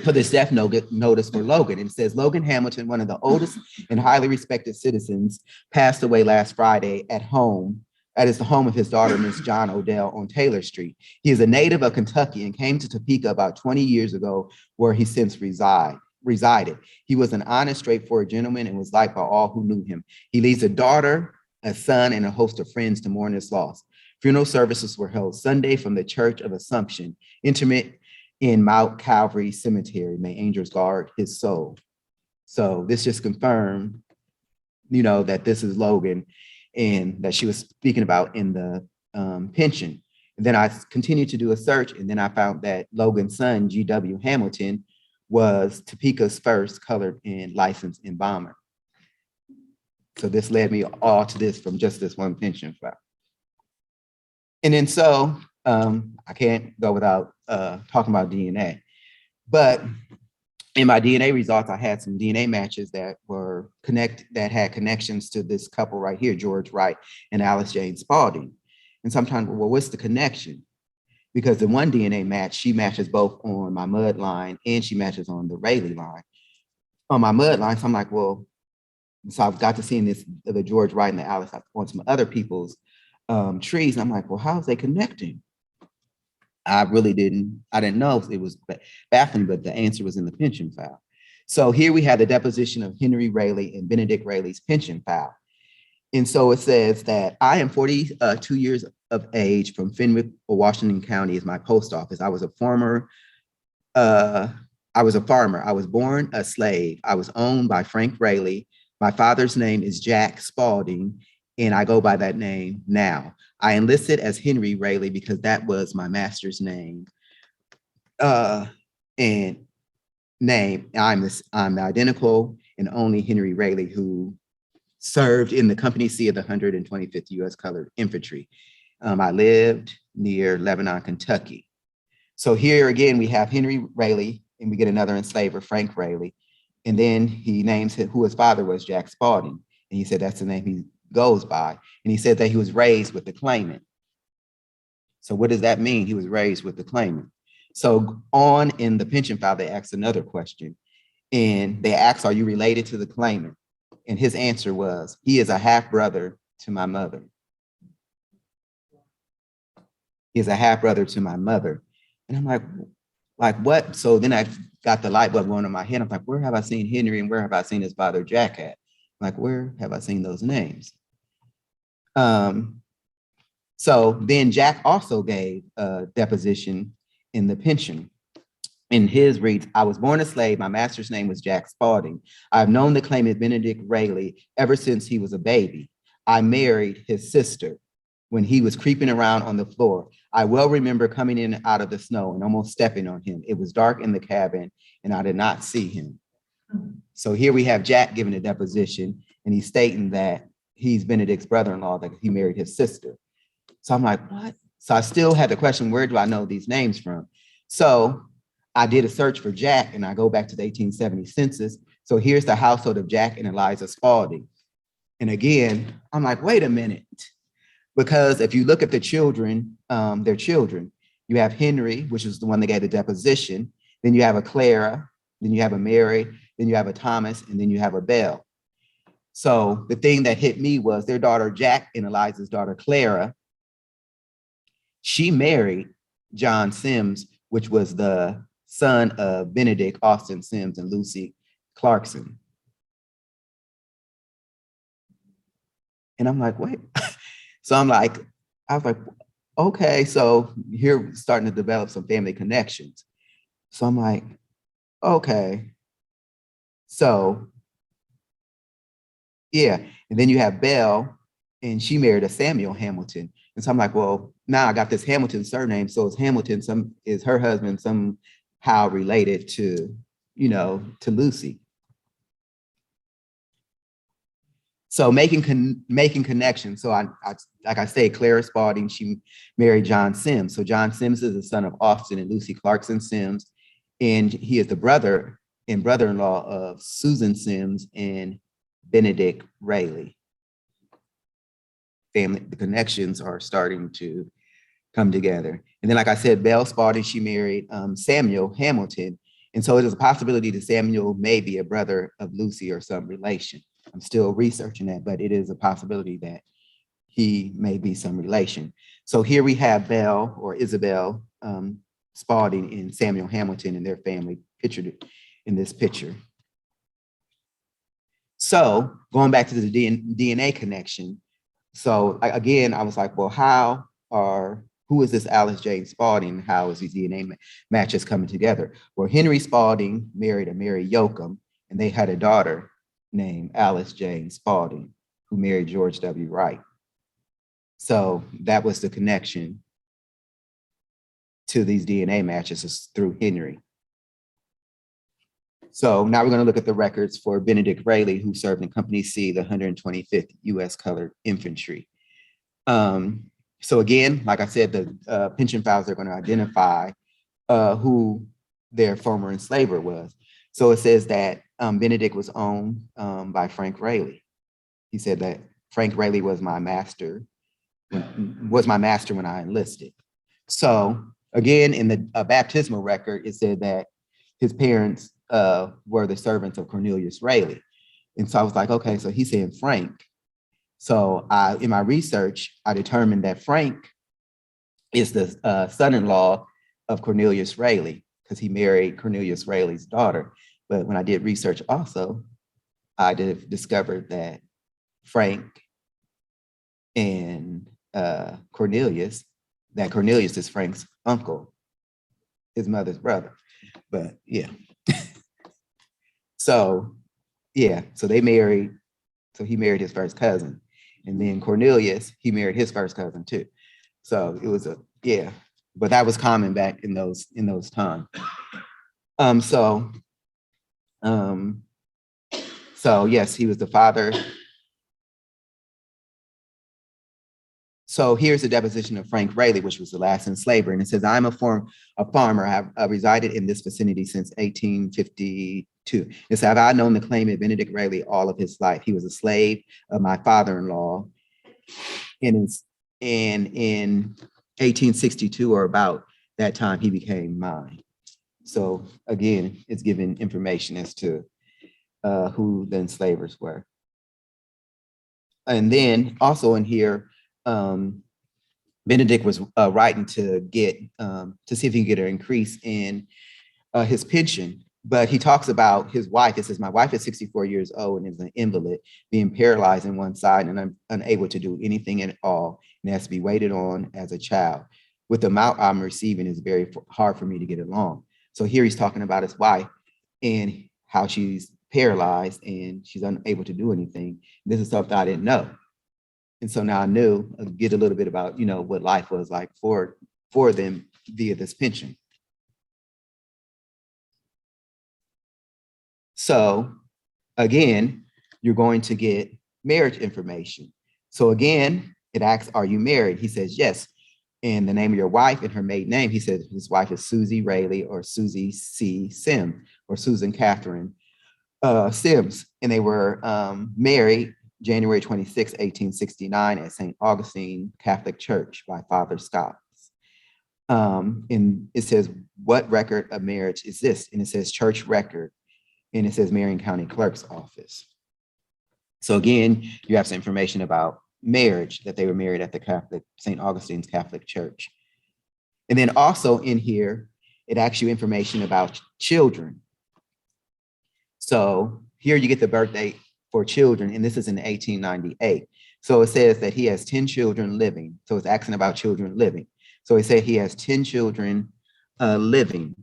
for this death notice for Logan. And it says, Logan Hamilton, one of the oldest and highly respected citizens, passed away last Friday at home. That is the home of his daughter, Miss John Odell, on Taylor Street. He is a native of Kentucky and came to Topeka about 20 years ago, where he since resided. He was an honest, straightforward gentleman and was liked by all who knew him. He leaves a daughter, a son, and a host of friends to mourn his loss. Funeral services were held Sunday from the Church of Assumption, intimate in Mount Calvary Cemetery. May angels guard his soul. So this just confirmed, that this is Logan, and that she was speaking about in the pension. And then I continued to do a search, and then I found that Logan's son, G.W. Hamilton, was Topeka's first colored and licensed embalmer. So this led me all to this from just this one pension file. And then so I can't go without talking about DNA. But in my DNA results, I had some DNA matches that had connections to this couple right here, George Wright and Alice Jane Spalding. And sometimes, well, what's the connection? because the one DNA match, she matches both on my mud line and she matches on the Rayleigh line. On my mud line, so I'm like, well, so I've got to seeing this, the George Wright and the Alice on some other people's trees. And I'm like, well, how's they connecting? I didn't know if it was baffling, but the answer was in the pension file. So here we have the deposition of Henry Rayleigh and Benedict Rayleigh's pension file. And so it says that I am 42 years of age from Fenwick, Washington County is my post office. I was a farmer. I was born a slave. I was owned by Frank Rayleigh. My father's name is Jack Spalding, and I go by that name now. I enlisted as Henry Rayleigh because that was my master's name. I'm the identical and only Henry Rayleigh who served in the Company C of the 125th U.S. Colored Infantry. I lived near Lebanon, Kentucky. So here again, we have Henry Rayleigh, and we get another enslaver, Frank Rayleigh. And then he names who his father was, Jack Spalding. And he said that's the name he goes by. And he said that he was raised with the claimant. So what does that mean? He was raised with the claimant. So on in the pension file, they asked another question. And they asked, are you related to the claimant? And his answer was, he is a half brother to my mother. He is a half brother to my mother. And I'm like what? So then I got the light bulb going in my head. I'm like, where have I seen Henry and where have I seen his father Jack at? I'm like, where have I seen those names? So then Jack also gave a deposition in the pension. And his reads, I was born a slave. My master's name was Jack Spalding. I've known the claimant Benedict Rayleigh ever since he was a baby. I married his sister when he was creeping around on the floor. I well remember coming in out of the snow and almost stepping on him. It was dark in the cabin and I did not see him. So here we have Jack giving a deposition and he's stating that he's Benedict's brother-in-law, that he married his sister. So I'm like, what? So I still had the question, where do I know these names from? So I did a search for Jack and I go back to the 1870 census. So here's the household of Jack and Eliza Spalding. And again, I'm like, wait a minute. Because if you look at the children, their children, you have Henry, which is the one that gave the deposition. Then you have a Clara, then you have a Mary, then you have a Thomas, and then you have a Bell. So the thing that hit me was their daughter Jack and Eliza's daughter Clara. She married John Sims, which was the son of Benedict Austin Sims and Lucy Clarkson. And I'm like, wait. So I was like, okay, so here we're starting to develop some family connections. So I'm like, okay. So, yeah. And then you have Belle, and she married a Samuel Hamilton. And so I'm like, well, now I got this Hamilton surname. So is Hamilton, is her husband somehow related to, to Lucy? So making connections. So I like I say, Clara Spalding, she married John Sims. So John Sims is the son of Austin and Lucy Clarkson Sims. And he is the brother and brother-in-law of Susan Sims and Benedict Rayleigh. Family, the connections are starting to come together. And then, like I said, Belle Spalding, she married Samuel Hamilton. And so there's a possibility that Samuel may be a brother of Lucy or some relation. I'm still researching that, but it is a possibility that he may be some relation. So here we have Belle or Isabel Spalding and Samuel Hamilton and their family pictured in this picture. So going back to the DNA connection. So again, I was like, well, who is this Alice Jane Spalding? How is these DNA matches coming together? Well, Henry Spalding married a Mary Yoakum, and they had a daughter named Alice Jane Spalding, who married George W. Wright. So that was the connection to these DNA matches through Henry. So now we're going to look at the records for Benedict Rayleigh, who served in Company C, the 125th U.S. Colored Infantry. So again, like I said, the pension files are going to identify who their former enslaver was. So it says that Benedict was owned by Frank Rayleigh. He said that Frank Rayleigh was my master when I enlisted. So Again, in the baptismal record, it said that his parents were the servants of Cornelius Rayleigh. And so I was like, okay, so he's saying Frank. So in my research, I determined that Frank is the son-in-law of Cornelius Rayleigh, because he married Cornelius Rayleigh's daughter. But when I did research also, I discovered that Frank and Cornelius is Frank's uncle, his mother's brother. But yeah. So yeah, so they married. So he married his first cousin. And then Cornelius, he married his first cousin too. So it was yeah, but that was common back in those times. So yes, he was the father. So here's the deposition of Frank Rayleigh, which was the last enslaver. And it says, I'm a farmer. I have resided in this vicinity since 1852. It says, have I known the claimant Benedict Rayleigh all of his life? He was a slave of my father-in-law. And in 1862 or about that time, he became mine. So again, it's giving information as to who the enslavers were. And then also in here, Benedict was writing to see if he can get an increase in his pension. But he talks about his wife. It says, my wife is 64 years old and is an invalid, being paralyzed in one side and unable to do anything at all, and has to be waited on as a child. With the amount I'm receiving, it's very hard for me to get along. So here he's talking about his wife and how she's paralyzed and she's unable to do anything. This is something I didn't know. And so now I knew, get a little bit about, what life was like for them via this pension. So again, you're going to get marriage information. So again, it asks, are you married? He says, yes. And the name of your wife and her maiden name, he said his wife is Susie Raley or Susie C. Sims or Susan Catherine Sims. And they were married January 26, 1869 at St. Augustine Catholic Church by Father Scott. And it says, what record of marriage is this? And it says church record. And it says Marion County Clerk's Office. So again, you have some information about marriage, that they were married at the St. Augustine's Catholic Church. And then also in here, it asks you information about children. So here you get the birth date for children, and this is in 1898. So it says that he has 10 children living. So it's asking about children living. So it said he has 10 children living.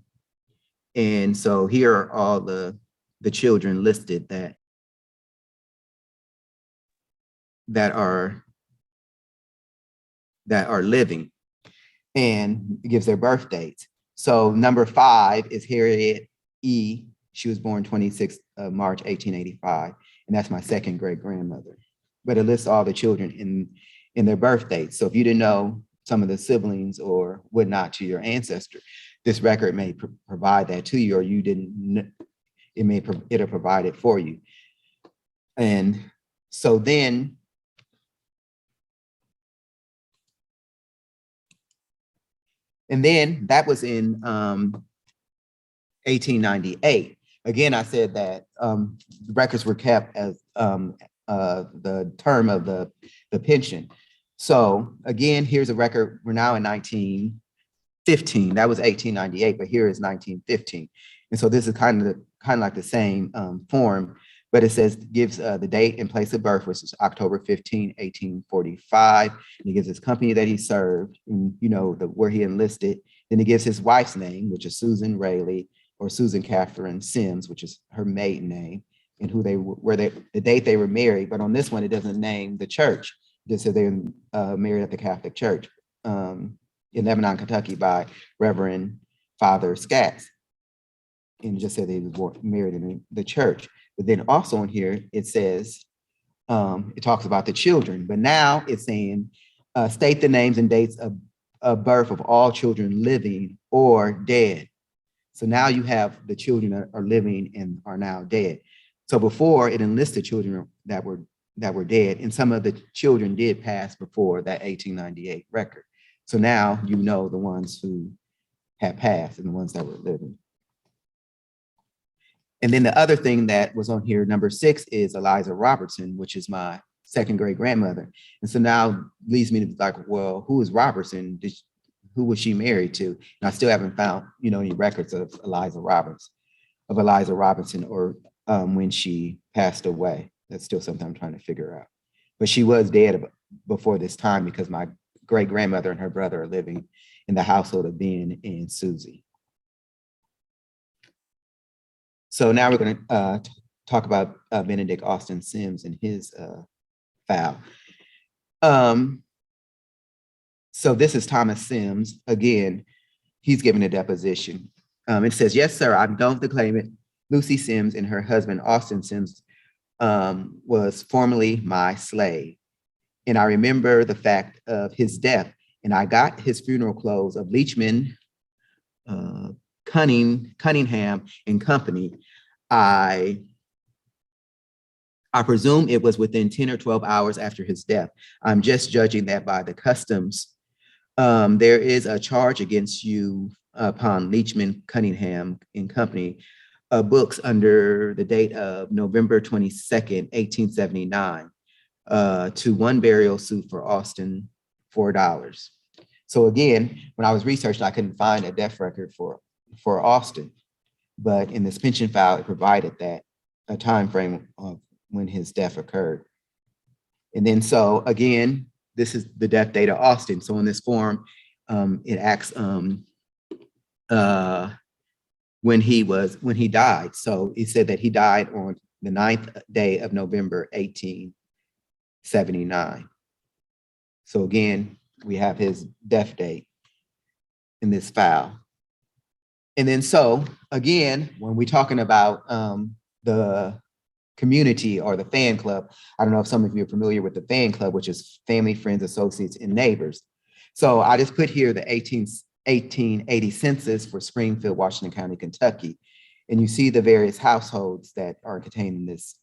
And so here are all the children listed that are living, and it gives their birth dates. So number 5 is Harriet E. She was born 26th of March, 1885. And that's my second great grandmother. But it lists all the children in their birth dates. So if you didn't know some of the siblings or whatnot to your ancestor, this record may provide that to you, or you didn't, it'll provide it for you. And so then, that was in 1898. Again, I said that the records were kept as the term of the pension. So again, here's a record. We're now in 1915. That was 1898, but here is 1915. And so this is kind of like the same form, but it says, gives the date and place of birth, which is October 15, 1845. And it gives his company that he served, and where he enlisted. Then it gives his wife's name, which is Susan Raley, or Susan Catherine Sims, which is her maiden name, and the date they were married. But on this one, it doesn't name the church. It just said they were married at the Catholic Church in Lebanon, Kentucky, by Reverend Father Scatz. And it just said they was married in the church. But then also in here, it says, it talks about the children, but now it's saying, state the names and dates of birth of all children living or dead. So now you have the children that are living and are now dead. So before, it enlisted children that were dead, and some of the children did pass before that 1898 record. So now the ones who had passed and the ones that were living. And then the other thing that was on here, number 6, is Eliza Robertson, which is my second great grandmother. And so now leads me to like, well, who is Robertson? Who was she married to? And I still haven't found, any records of Eliza Robinson, or when she passed away. That's still something I'm trying to figure out. But she was dead before this time because my great grandmother and her brother are living in the household of Ben and Susie. So now we're going to talk about Benedict Austin Sims and his file. So this is Thomas Sims. Again, he's given a deposition. It says, yes, sir, I'm known to claim it. Lucy Sims and her husband, Austin Sims, was formerly my slave. And I remember the fact of his death. And I got his funeral clothes of Leachman, Cunningham and Company. I presume it was within 10 or 12 hours after his death. I'm just judging that by the customs. There is a charge against you upon Leachman, Cunningham and Company books under the date of November 22nd, 1879, to one burial suit for Austin, $4. So again, when I was researching, I couldn't find a death record for Austin, but in this pension file, it provided that a time frame of when his death occurred. And then so again, this is the death date of Austin. So in this form, it asks when he died. So it said that he died on the 9th day of November, 1879. So again, we have his death date in this file. And then so again, when we're talking about the community or the fan club, I don't know if some of you are familiar with the fan club, which is family, friends, associates, and neighbors. So I just put here the 1880 census for Springfield, Washington County, Kentucky. And you see the various households that are contained in this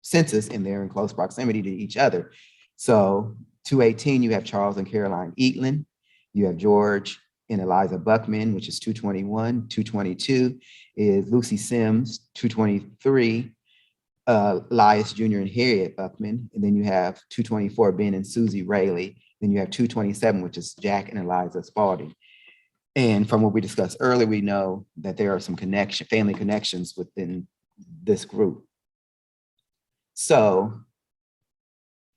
census, and they're in close proximity to each other. So 218, you have Charles and Caroline Eatlin. You have George and Eliza Buckman, which is 221. 222 is Lucy Sims. 223, Elias Jr. and Harriet Buckman. And then you have 224, Ben and Susie Raley. Then you have 227, which is Jack and Eliza Spalding. And from what we discussed earlier, we know that there are some family connections within this group. So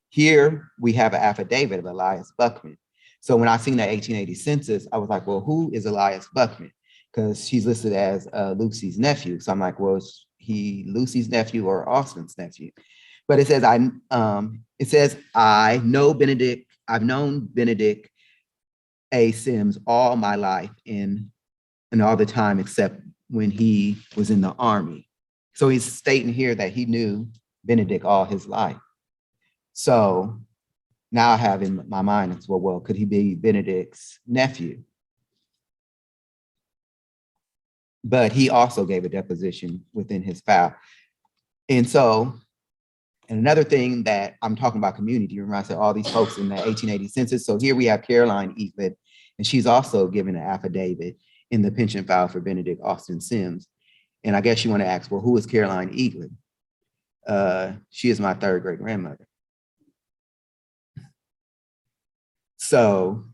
here we have an affidavit of Elias Buckman. So when I seen that 1880 census, I was like, well, who is Elias Buckman? Because she's listed as Lucy's nephew. So I'm like, well, is he Lucy's nephew or Austin's nephew? But it says I know Benedict. I've known Benedict A. Sims all my life and all the time except when he was in the Army. So he's stating here that he knew Benedict all his life. So now I have in my mind as well, could he be Benedict's nephew? But he also gave a deposition within his file. And so, and another thing that I'm talking about community, remember I said all these folks in the 1880 census. So here we have Caroline Eatlin, and she's also given an affidavit in the pension file for Benedict Austin Sims. And I guess you want to ask, well, who is Caroline Eatlin? She is my third great grandmother. So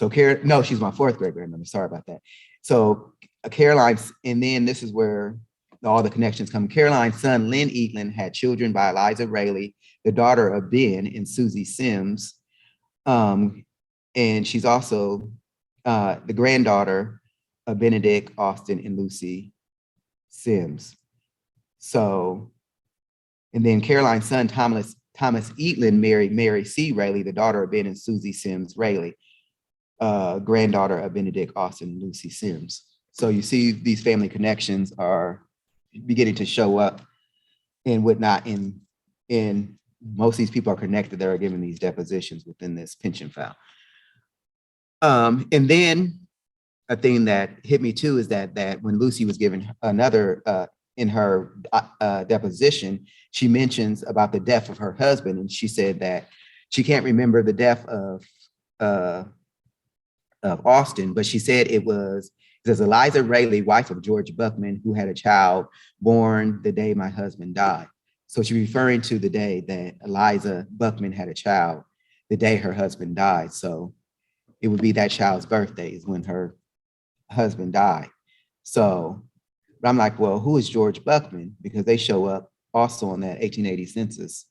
no, she's my fourth great grandmother. Sorry about that. So Caroline, and then this is where all the connections come. Caroline's son, Lynn Eatlin, had children by Eliza Rayleigh, the daughter of Ben and Susie Sims. And she's also the granddaughter of Benedict Austin and Lucy Sims. So, and then Caroline's son, Thomas Eatlin, married Mary C. Raley, the daughter of Ben and Susie Sims Raley, granddaughter of Benedict Austin and Lucy Sims. So you see these family connections are beginning to show up and whatnot, and most of these people are connected that are given these depositions within this pension file. And then a thing that hit me too is that when Lucy was given another, in her deposition, she mentions about the death of her husband, and she said that she can't remember the death of of Austin, but she said it was Eliza Rayleigh, wife of George Buckman, who had a child born the day my husband died. So she's referring to the day that Eliza Buckman had a child, the day her husband died. So it would be that child's birthday is when her husband died. So but I'm like, well, who is George Buckman? Because they show up also on that 1880 census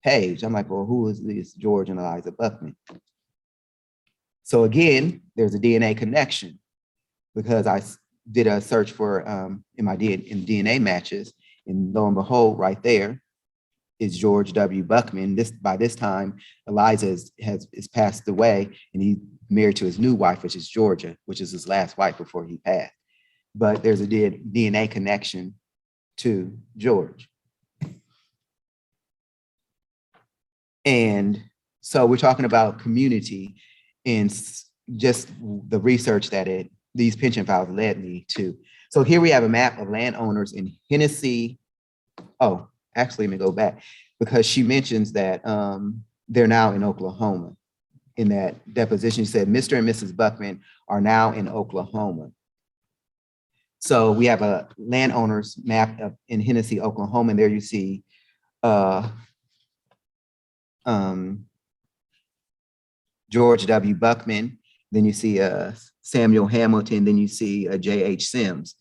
page. I'm like, well, who is this George and Eliza Buckman? So again, there's a DNA connection because I did a search for in DNA matches, and lo and behold, right there is George W. Buckman. By this time, Eliza is passed away, and he's married to his new wife, which is Georgia, which is his last wife before he passed. But there's a DNA connection to George. And so we're talking about community and just the research that these pension files led me to. So here we have a map of landowners in Hennessy. Oh, actually, let me go back because she mentions that they're now in Oklahoma. In that deposition, she said, Mr. and Mrs. Buckman are now in Oklahoma. So we have a landowners map in Hennessy, Oklahoma, and there you see George W. Buckman, then you see Samuel Hamilton, then you see J.H. Sims.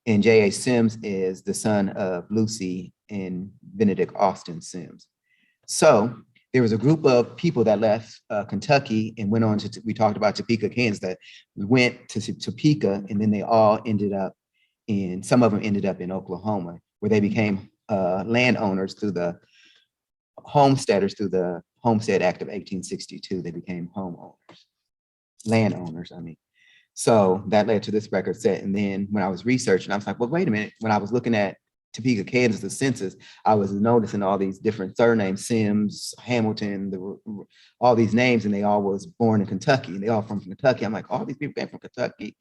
And J.H. Sims is the son of Lucy and Benedict Austin Sims. So there was a group of people that left Kentucky and went on to, we talked about Topeka, Kansas, that went to Topeka, and then they all ended up some of them ended up in Oklahoma, where they became landowners through the homesteaders, through the Homestead Act of 1862. They became landowners, I mean. So that led to this record set. And then when I was researching, I was like, well, wait a minute. When I was looking at Topeka, Kansas, the census, I was noticing all these different surnames, Sims, Hamilton, all these names, and they all was born in Kentucky, and they all from Kentucky. I'm like, all these people came from Kentucky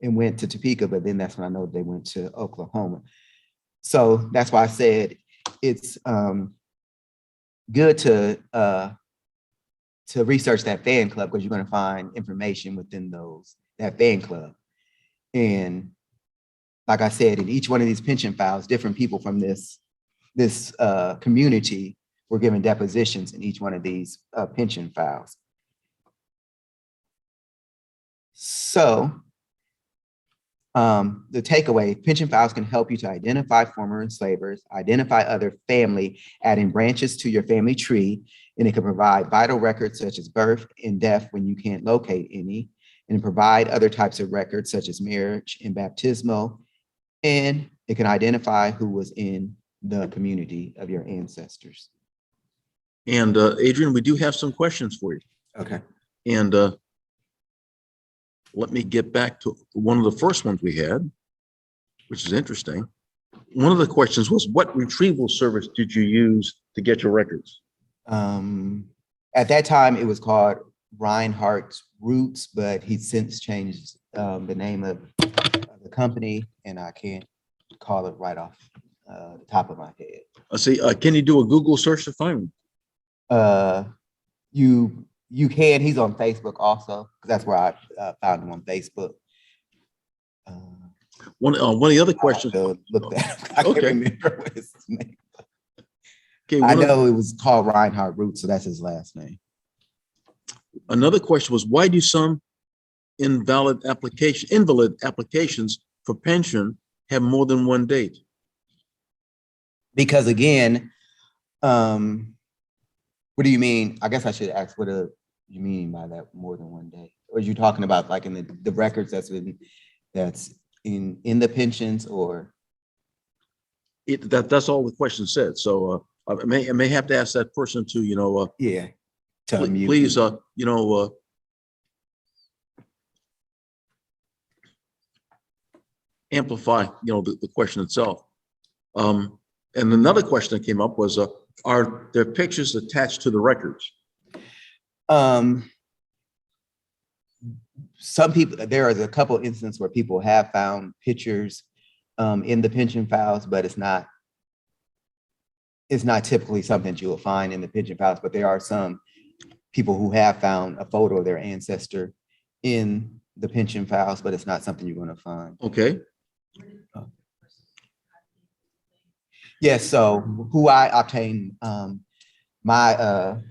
and went to Topeka, but then that's when I know they went to Oklahoma. So that's why I said it's good to research that fan club, because you're going to find information within that fan club. And like I said, in each one of these pension files, different people from this community were given depositions in each one of these pension files. So the takeaway, pension files can help you to identify former enslavers, identify other family, adding branches to your family tree, and it can provide vital records such as birth and death when you can't locate any, and provide other types of records such as marriage and baptismal, and it can identify who was in the community of your ancestors. And Adrian, we do have some questions for you. Okay. And let me get back to one of the first ones we had, which is interesting. One of the questions was, what retrieval service did you use to get your records? At that time, it was called Reinhardt's Roots, but he's since changed the name of the company, and I can't call it right off the top of my head. I see. Can you do a Google search to find him? You can. He's on Facebook also, because that's where I found him, on Facebook. One of the other questions. Look that. I can't remember what his name. Okay, I know it was called Reinhardt Roots, so that's his last name. Another question was, why do some invalid applications for pension have more than one date? Because again, what do you mean? I guess I should ask, what do you mean by that, more than one day? Or are you talking about like in the records that's in the pensions, or? That's all the question said. So I may have to ask that person to, Yeah. Please, amplify, the question itself. And another question that came up was, are there pictures attached to the records? Some people, there are a couple instances where people have found pictures in the pension files, but it's not typically something that you will find in the pension files, but there are some people who have found a photo of their ancestor in the pension files, but it's not something you're going to find. Okay, Yes, so who I obtained the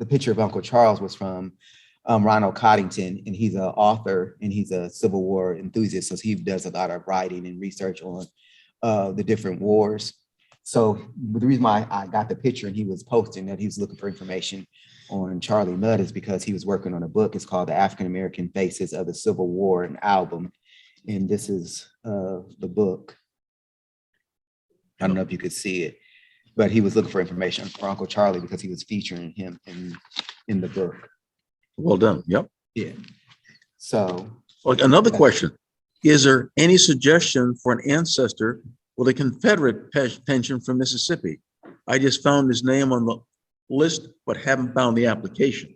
picture of Uncle Charles was from Ronald Coddington, and he's an author and he's a Civil War enthusiast. So he does a lot of writing and research on the different wars. So the reason why I got the picture and he was posting that he was looking for information on Charlie Mudd is because he was working on a book. It's called The African American Faces of the Civil War, an album. And this is the book. I don't know if you could see it, but he was looking for information for Uncle Charlie because he was featuring him in the book. well done. Yep. Yeah. So Another question. Is there any suggestion for an ancestor with a Confederate pension from Mississippi? I just found his name on the list, but haven't found the application.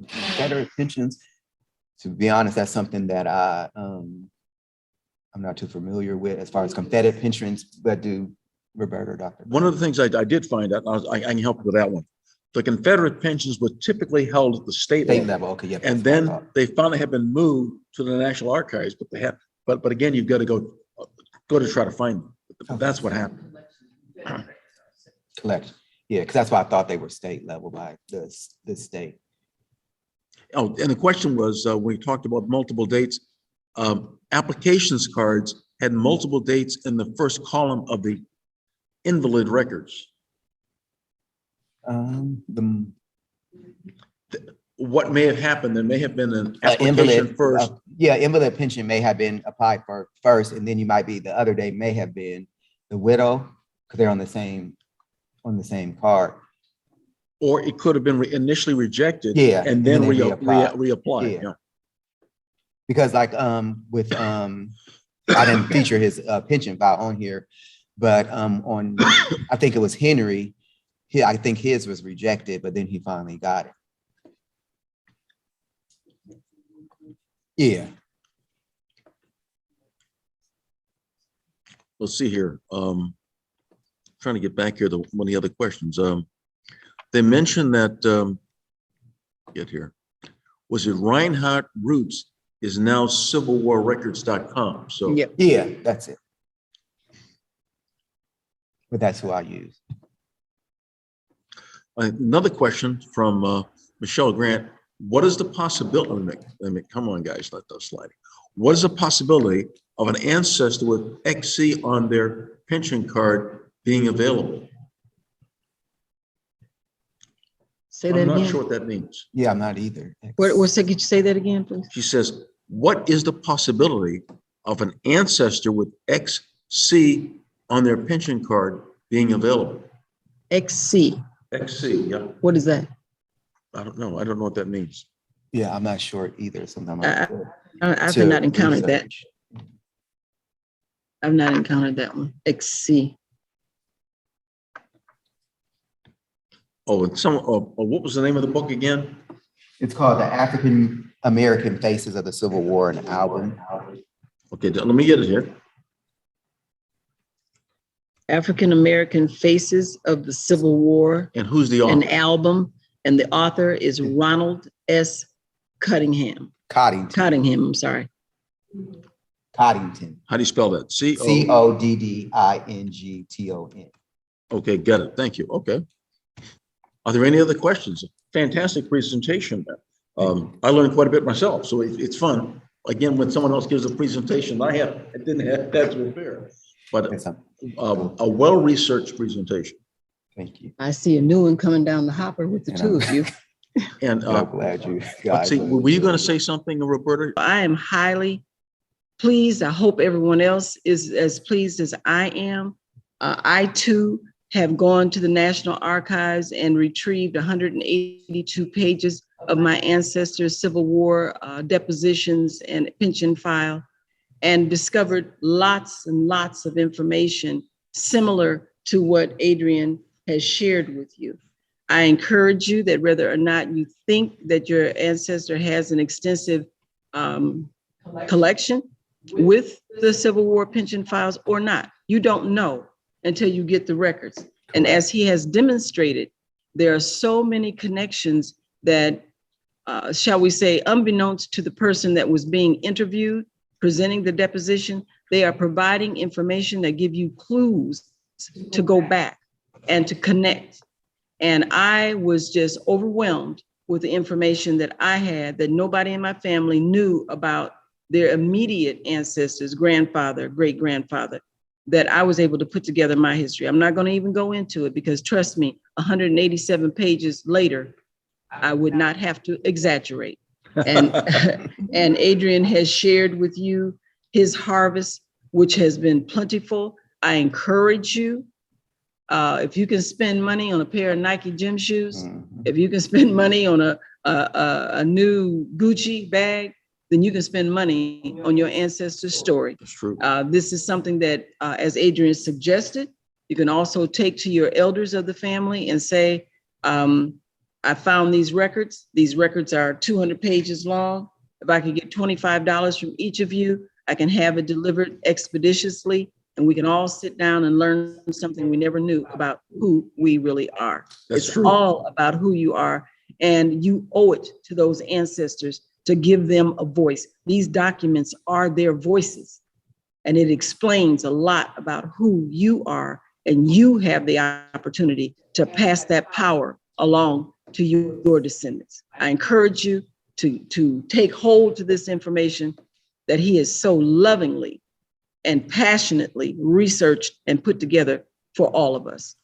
Confederate pensions, to be honest, that's something that I'm not too familiar with as far as Confederate pensions, but do Roberta or Dr. One of the things I did find out, I can help you with that one. The Confederate pensions were typically held at the state level. Okay, yeah. And then they finally have been moved to the National Archives, but they have, but again, you've got to go to try to find them. But that's what happened. Collect. Yeah, because that's why I thought they were state level by the state. Oh, and the question was, we talked about multiple dates. Applications cards had multiple dates in the first column of the invalid records. What may have happened, there may have been an application first. Invalid pension may have been applied for first, and then you might be, the other day may have been the widow, because they're on the same card. Or it could have been initially rejected. Yeah, and then reapplied. reapplied. Yeah. Because like with I didn't feature his pension file on here, but on I think it was Henry, I think his was rejected, but then he finally got it. Yeah. Let's see here. Trying to get back here to one of the other questions. They mentioned that get here. Was it Reinhardt Roots is now civilwarrecords.com. So yeah, that's it. But that's who I use. Another question from Michelle Grant. What is the possibility? Come on, guys, let those slide. What is the possibility of an ancestor with XC on their pension card being available? Say that again. I'm not sure what that means. Yeah, I'm not either. Could you say that again, please? She says, what is the possibility of an ancestor with XC on their pension card being available? XC. XC, yeah. What is that? I don't know. I don't know what that means. Yeah, I'm not sure either. Sometimes I've not encountered that. I've not encountered that one. XC. Oh, and what was the name of the book again? It's called The African American Faces of the Civil War, an album. Okay, let me get it here. African American Faces of the Civil War. And who's the author? An album, and the author is Ronald S. Coddington. I'm sorry. Coddington. How do you spell that? Coddington. Okay, got it. Thank you. Okay. Are there any other questions? Fantastic presentation. I learned quite a bit myself, so it's fun. Again, when someone else gives a presentation, I didn't have that to prepare, but a well-researched presentation. Thank you. I see a new one coming down the hopper with the two of you. And I'm glad you guys. Let's see, were you going to say something, Roberta? I am highly pleased. I hope everyone else is as pleased as I am. I too have gone to the National Archives and retrieved 182 pages of my ancestors' Civil War depositions and pension file, and discovered lots and lots of information similar to what Adrian has shared with you. I encourage you that whether or not you think that your ancestor has an extensive collection with the Civil War pension files or not, you don't know until you get the records. And as he has demonstrated, there are so many connections that, shall we say, unbeknownst to the person that was being interviewed, presenting the deposition, they are providing information that give you clues to go back and to connect. And I was just overwhelmed with the information that I had that nobody in my family knew about their immediate ancestors, grandfather, great grandfather, that I was able to put together my history. I'm not going to even go into it because trust me, 187 pages later, I would not have to exaggerate. And, and Adrian has shared with you his harvest, which has been plentiful. I encourage you, if you can spend money on a pair of Nike gym shoes, if you can spend money on a new Gucci bag, then you can spend money on your ancestor's story. That's true. This is something that, as Adrian suggested, you can also take to your elders of the family and say, I found these records. These records are 200 pages long. If I could get $25 from each of you, I can have it delivered expeditiously, and we can all sit down and learn something we never knew about who we really are. That's it's true. all about who you are, and you owe it to those ancestors to give them a voice. These documents are their voices, and it explains a lot about who you are, and you have the opportunity to pass that power along to your descendants. I encourage you to take hold to this information that he has so lovingly and passionately researched and put together for all of us.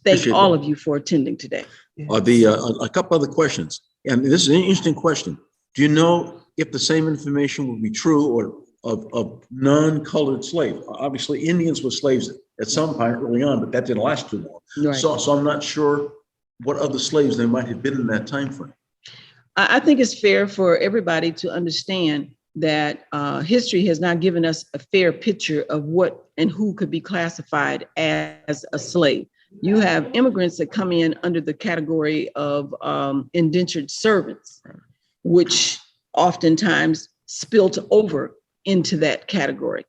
Thank Appreciate all that. of you for attending today. A couple other questions, and this is an interesting question. Do you know if the same information would be true or of non-colored slaves? Obviously, Indians were slaves at some point early on, but that didn't last too long. Right. So I'm not sure what other slaves they might have been in that time frame. I think it's fair for everybody to understand that history has not given us a fair picture of what and who could be classified as a slave. You have immigrants that come in under the category of indentured servants, which oftentimes spilt over into that category.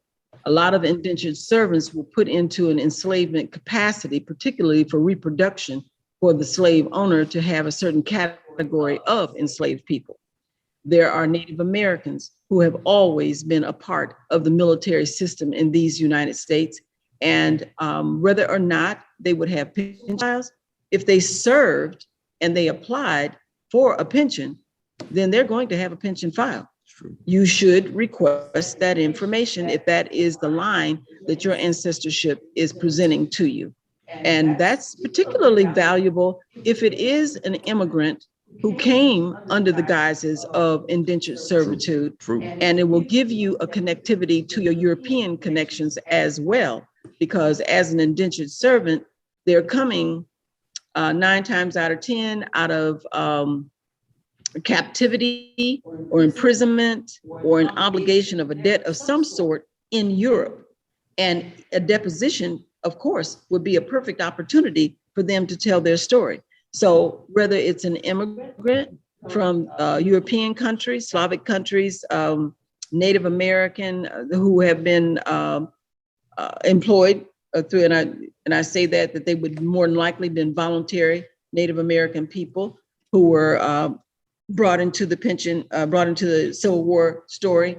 A lot of indentured servants were put into an enslavement capacity, particularly for reproduction, for the slave owner to have a certain category of enslaved people. There are Native Americans who have always been a part of the military system in these United States. And whether or not they would have pension files, if they served and they applied for a pension, then they're going to have a pension file. You should request that information if that is the line that your ancestorship is presenting to you. And that's particularly valuable if it is an immigrant who came under the guises of indentured servitude. True. And it will give you a connectivity to your European connections as well, because as an indentured servant, they're coming 9 times out of 10 out of captivity or imprisonment or an obligation of a debt of some sort in Europe. And a deposition, of course, would be a perfect opportunity for them to tell their story. So whether it's an immigrant from European countries, Slavic countries, Native American who have been employed through, and I say that they would more than likely been voluntary Native American people who were brought into the pension, brought into the Civil War story.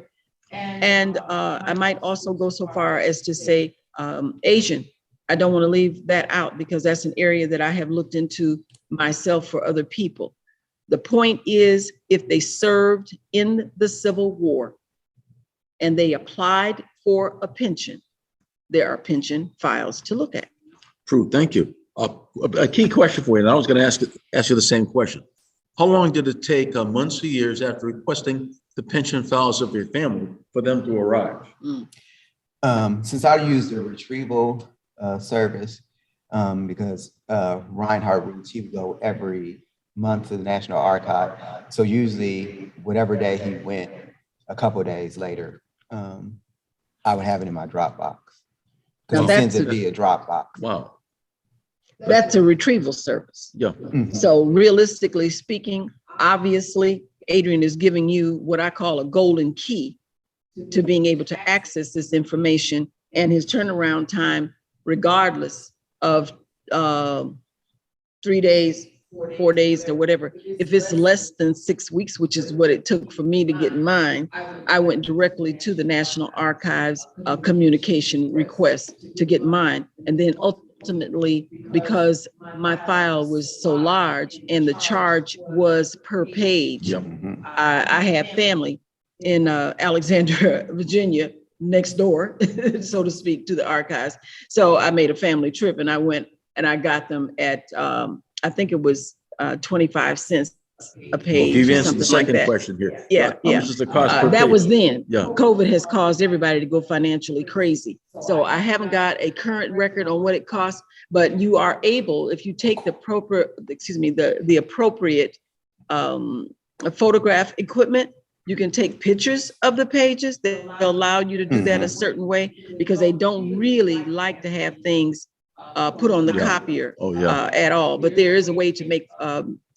And I might also go so far as to say Asian. I don't want to leave that out because that's an area that I have looked into myself for other people. The point is, if they served in the Civil War and they applied for a pension, there are pension files to look at. True, thank you. A key question for you, and I was going to ask you the same question. How long did it take, months or years after requesting the pension files of your family for them to arrive? Since I used the Retrieval service, because Reinhardt would go every month to the National Archive. So usually whatever day he went, a couple of days later, I would have it in my Dropbox. Because he sends it via Dropbox. Wow. That's a retrieval service. Yeah. Mhm. So realistically speaking, obviously, Adrian is giving you what I call a golden key to being able to access this information, and his turnaround time, regardless of 3 days, 4 days or whatever. If it's less than 6 weeks, which is what it took for me to get mine, I went directly to the National Archives communication request to get mine. And then ultimately, because my file was so large and the charge was per page, I have family in Alexandria, Virginia, next door, so to speak, to the archives. So I made a family trip and I went and I got them at, I think it was 25 cents a page. You've or answered the something like second that. question here. Yeah, How much is the cost per that page? was then. Yeah. COVID has caused everybody to go financially crazy. So I haven't got a current record on what it costs, but you are able, if you take the appropriate photograph equipment, you can take pictures of the pages. They'll allow you to do that a certain way because they don't really like to have things put on the copier at all. But there is a way to make,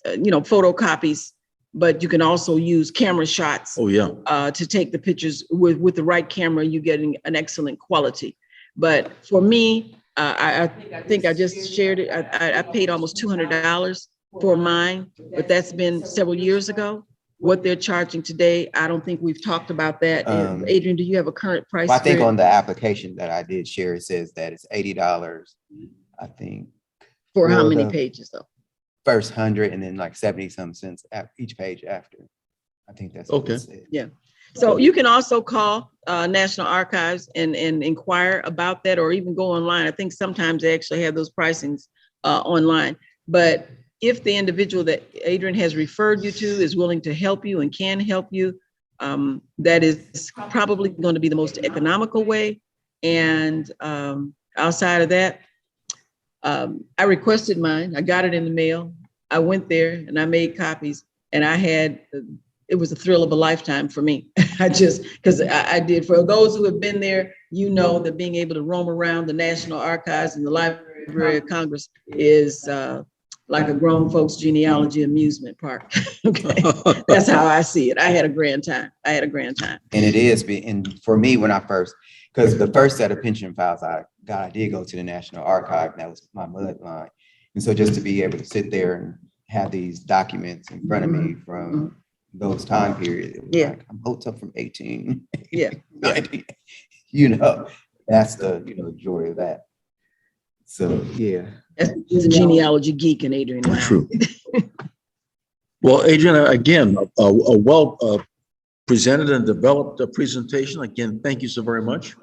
photocopies, but you can also use camera shots to take the pictures with the right camera. You're getting an excellent quality. But for me, I think I just shared it. I paid almost $200 for mine, but that's been several years ago. What they're charging today, I don't think we've talked about that. Adrian, do you have a current price? Well, I think on the application that I did share, it says that it's $80, I think. For how many pages though? First 100 and then like 70-some cents each page after. I think that's what it said. Yeah. So you can also call National Archives and inquire about that, or even go online. I think sometimes they actually have those pricings online. But if the individual that Adrian has referred you to is willing to help you and can help you, that is probably going to be the most economical way. And outside of that, I requested mine. I got it in the mail. I went there and I made copies, and it was a thrill of a lifetime for me. Because I did. For those who have been there, you know that being able to roam around the National Archives and the Library of Congress is like a grown folks genealogy amusement park. Okay, that's how I see it. I had a grand time. And it is, and for me, when I first, because the first set of pension files I did go to the National Archive, and that was my bloodline. And so just to be able to sit there and have these documents in front of me from those time periods, like, I'm hooked up from 18. Yeah. 19, that's the joy of that. So, yeah. That's the genealogy geek and Adrian. True. Well, Adrian, again, a well presented and developed presentation. Again, thank you so very much.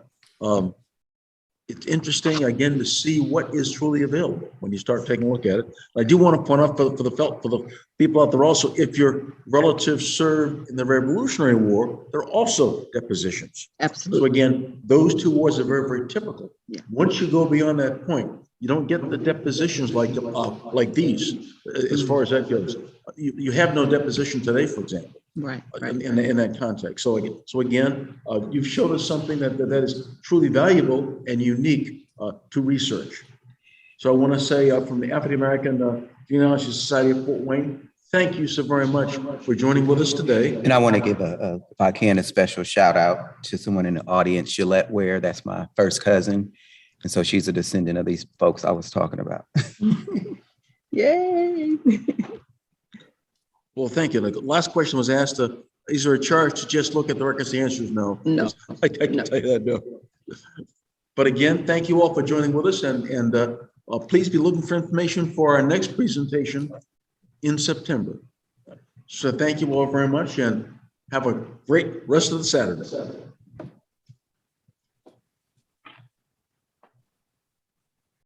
It's interesting, again, to see what is truly available when you start taking a look at it. I do want to point out for the people out there also, if your relatives served in the Revolutionary War, there are also depositions. Absolutely. So again, those two wars are very, very typical. Yeah. Once you go beyond that point, you don't get the depositions like these, as far as that goes. You have no deposition today, for example. Right. In that context. So again, you've showed us something that is truly valuable and unique to research. So I want to say from the African American Genealogy Society of Fort Wayne, thank you so very much for joining with us today. And I want to give if I can, a special shout out to someone in the audience, Gillette Ware. That's my first cousin. And so she's a descendant of these folks I was talking about. Yay. Well, thank you. The last question was asked, is there a charge to just look at the records? The answer is no. No. I can tell you that, no. But again, thank you all for joining with us, and please be looking for information for our next presentation in September. So thank you all very much, and have a great rest of the Saturday.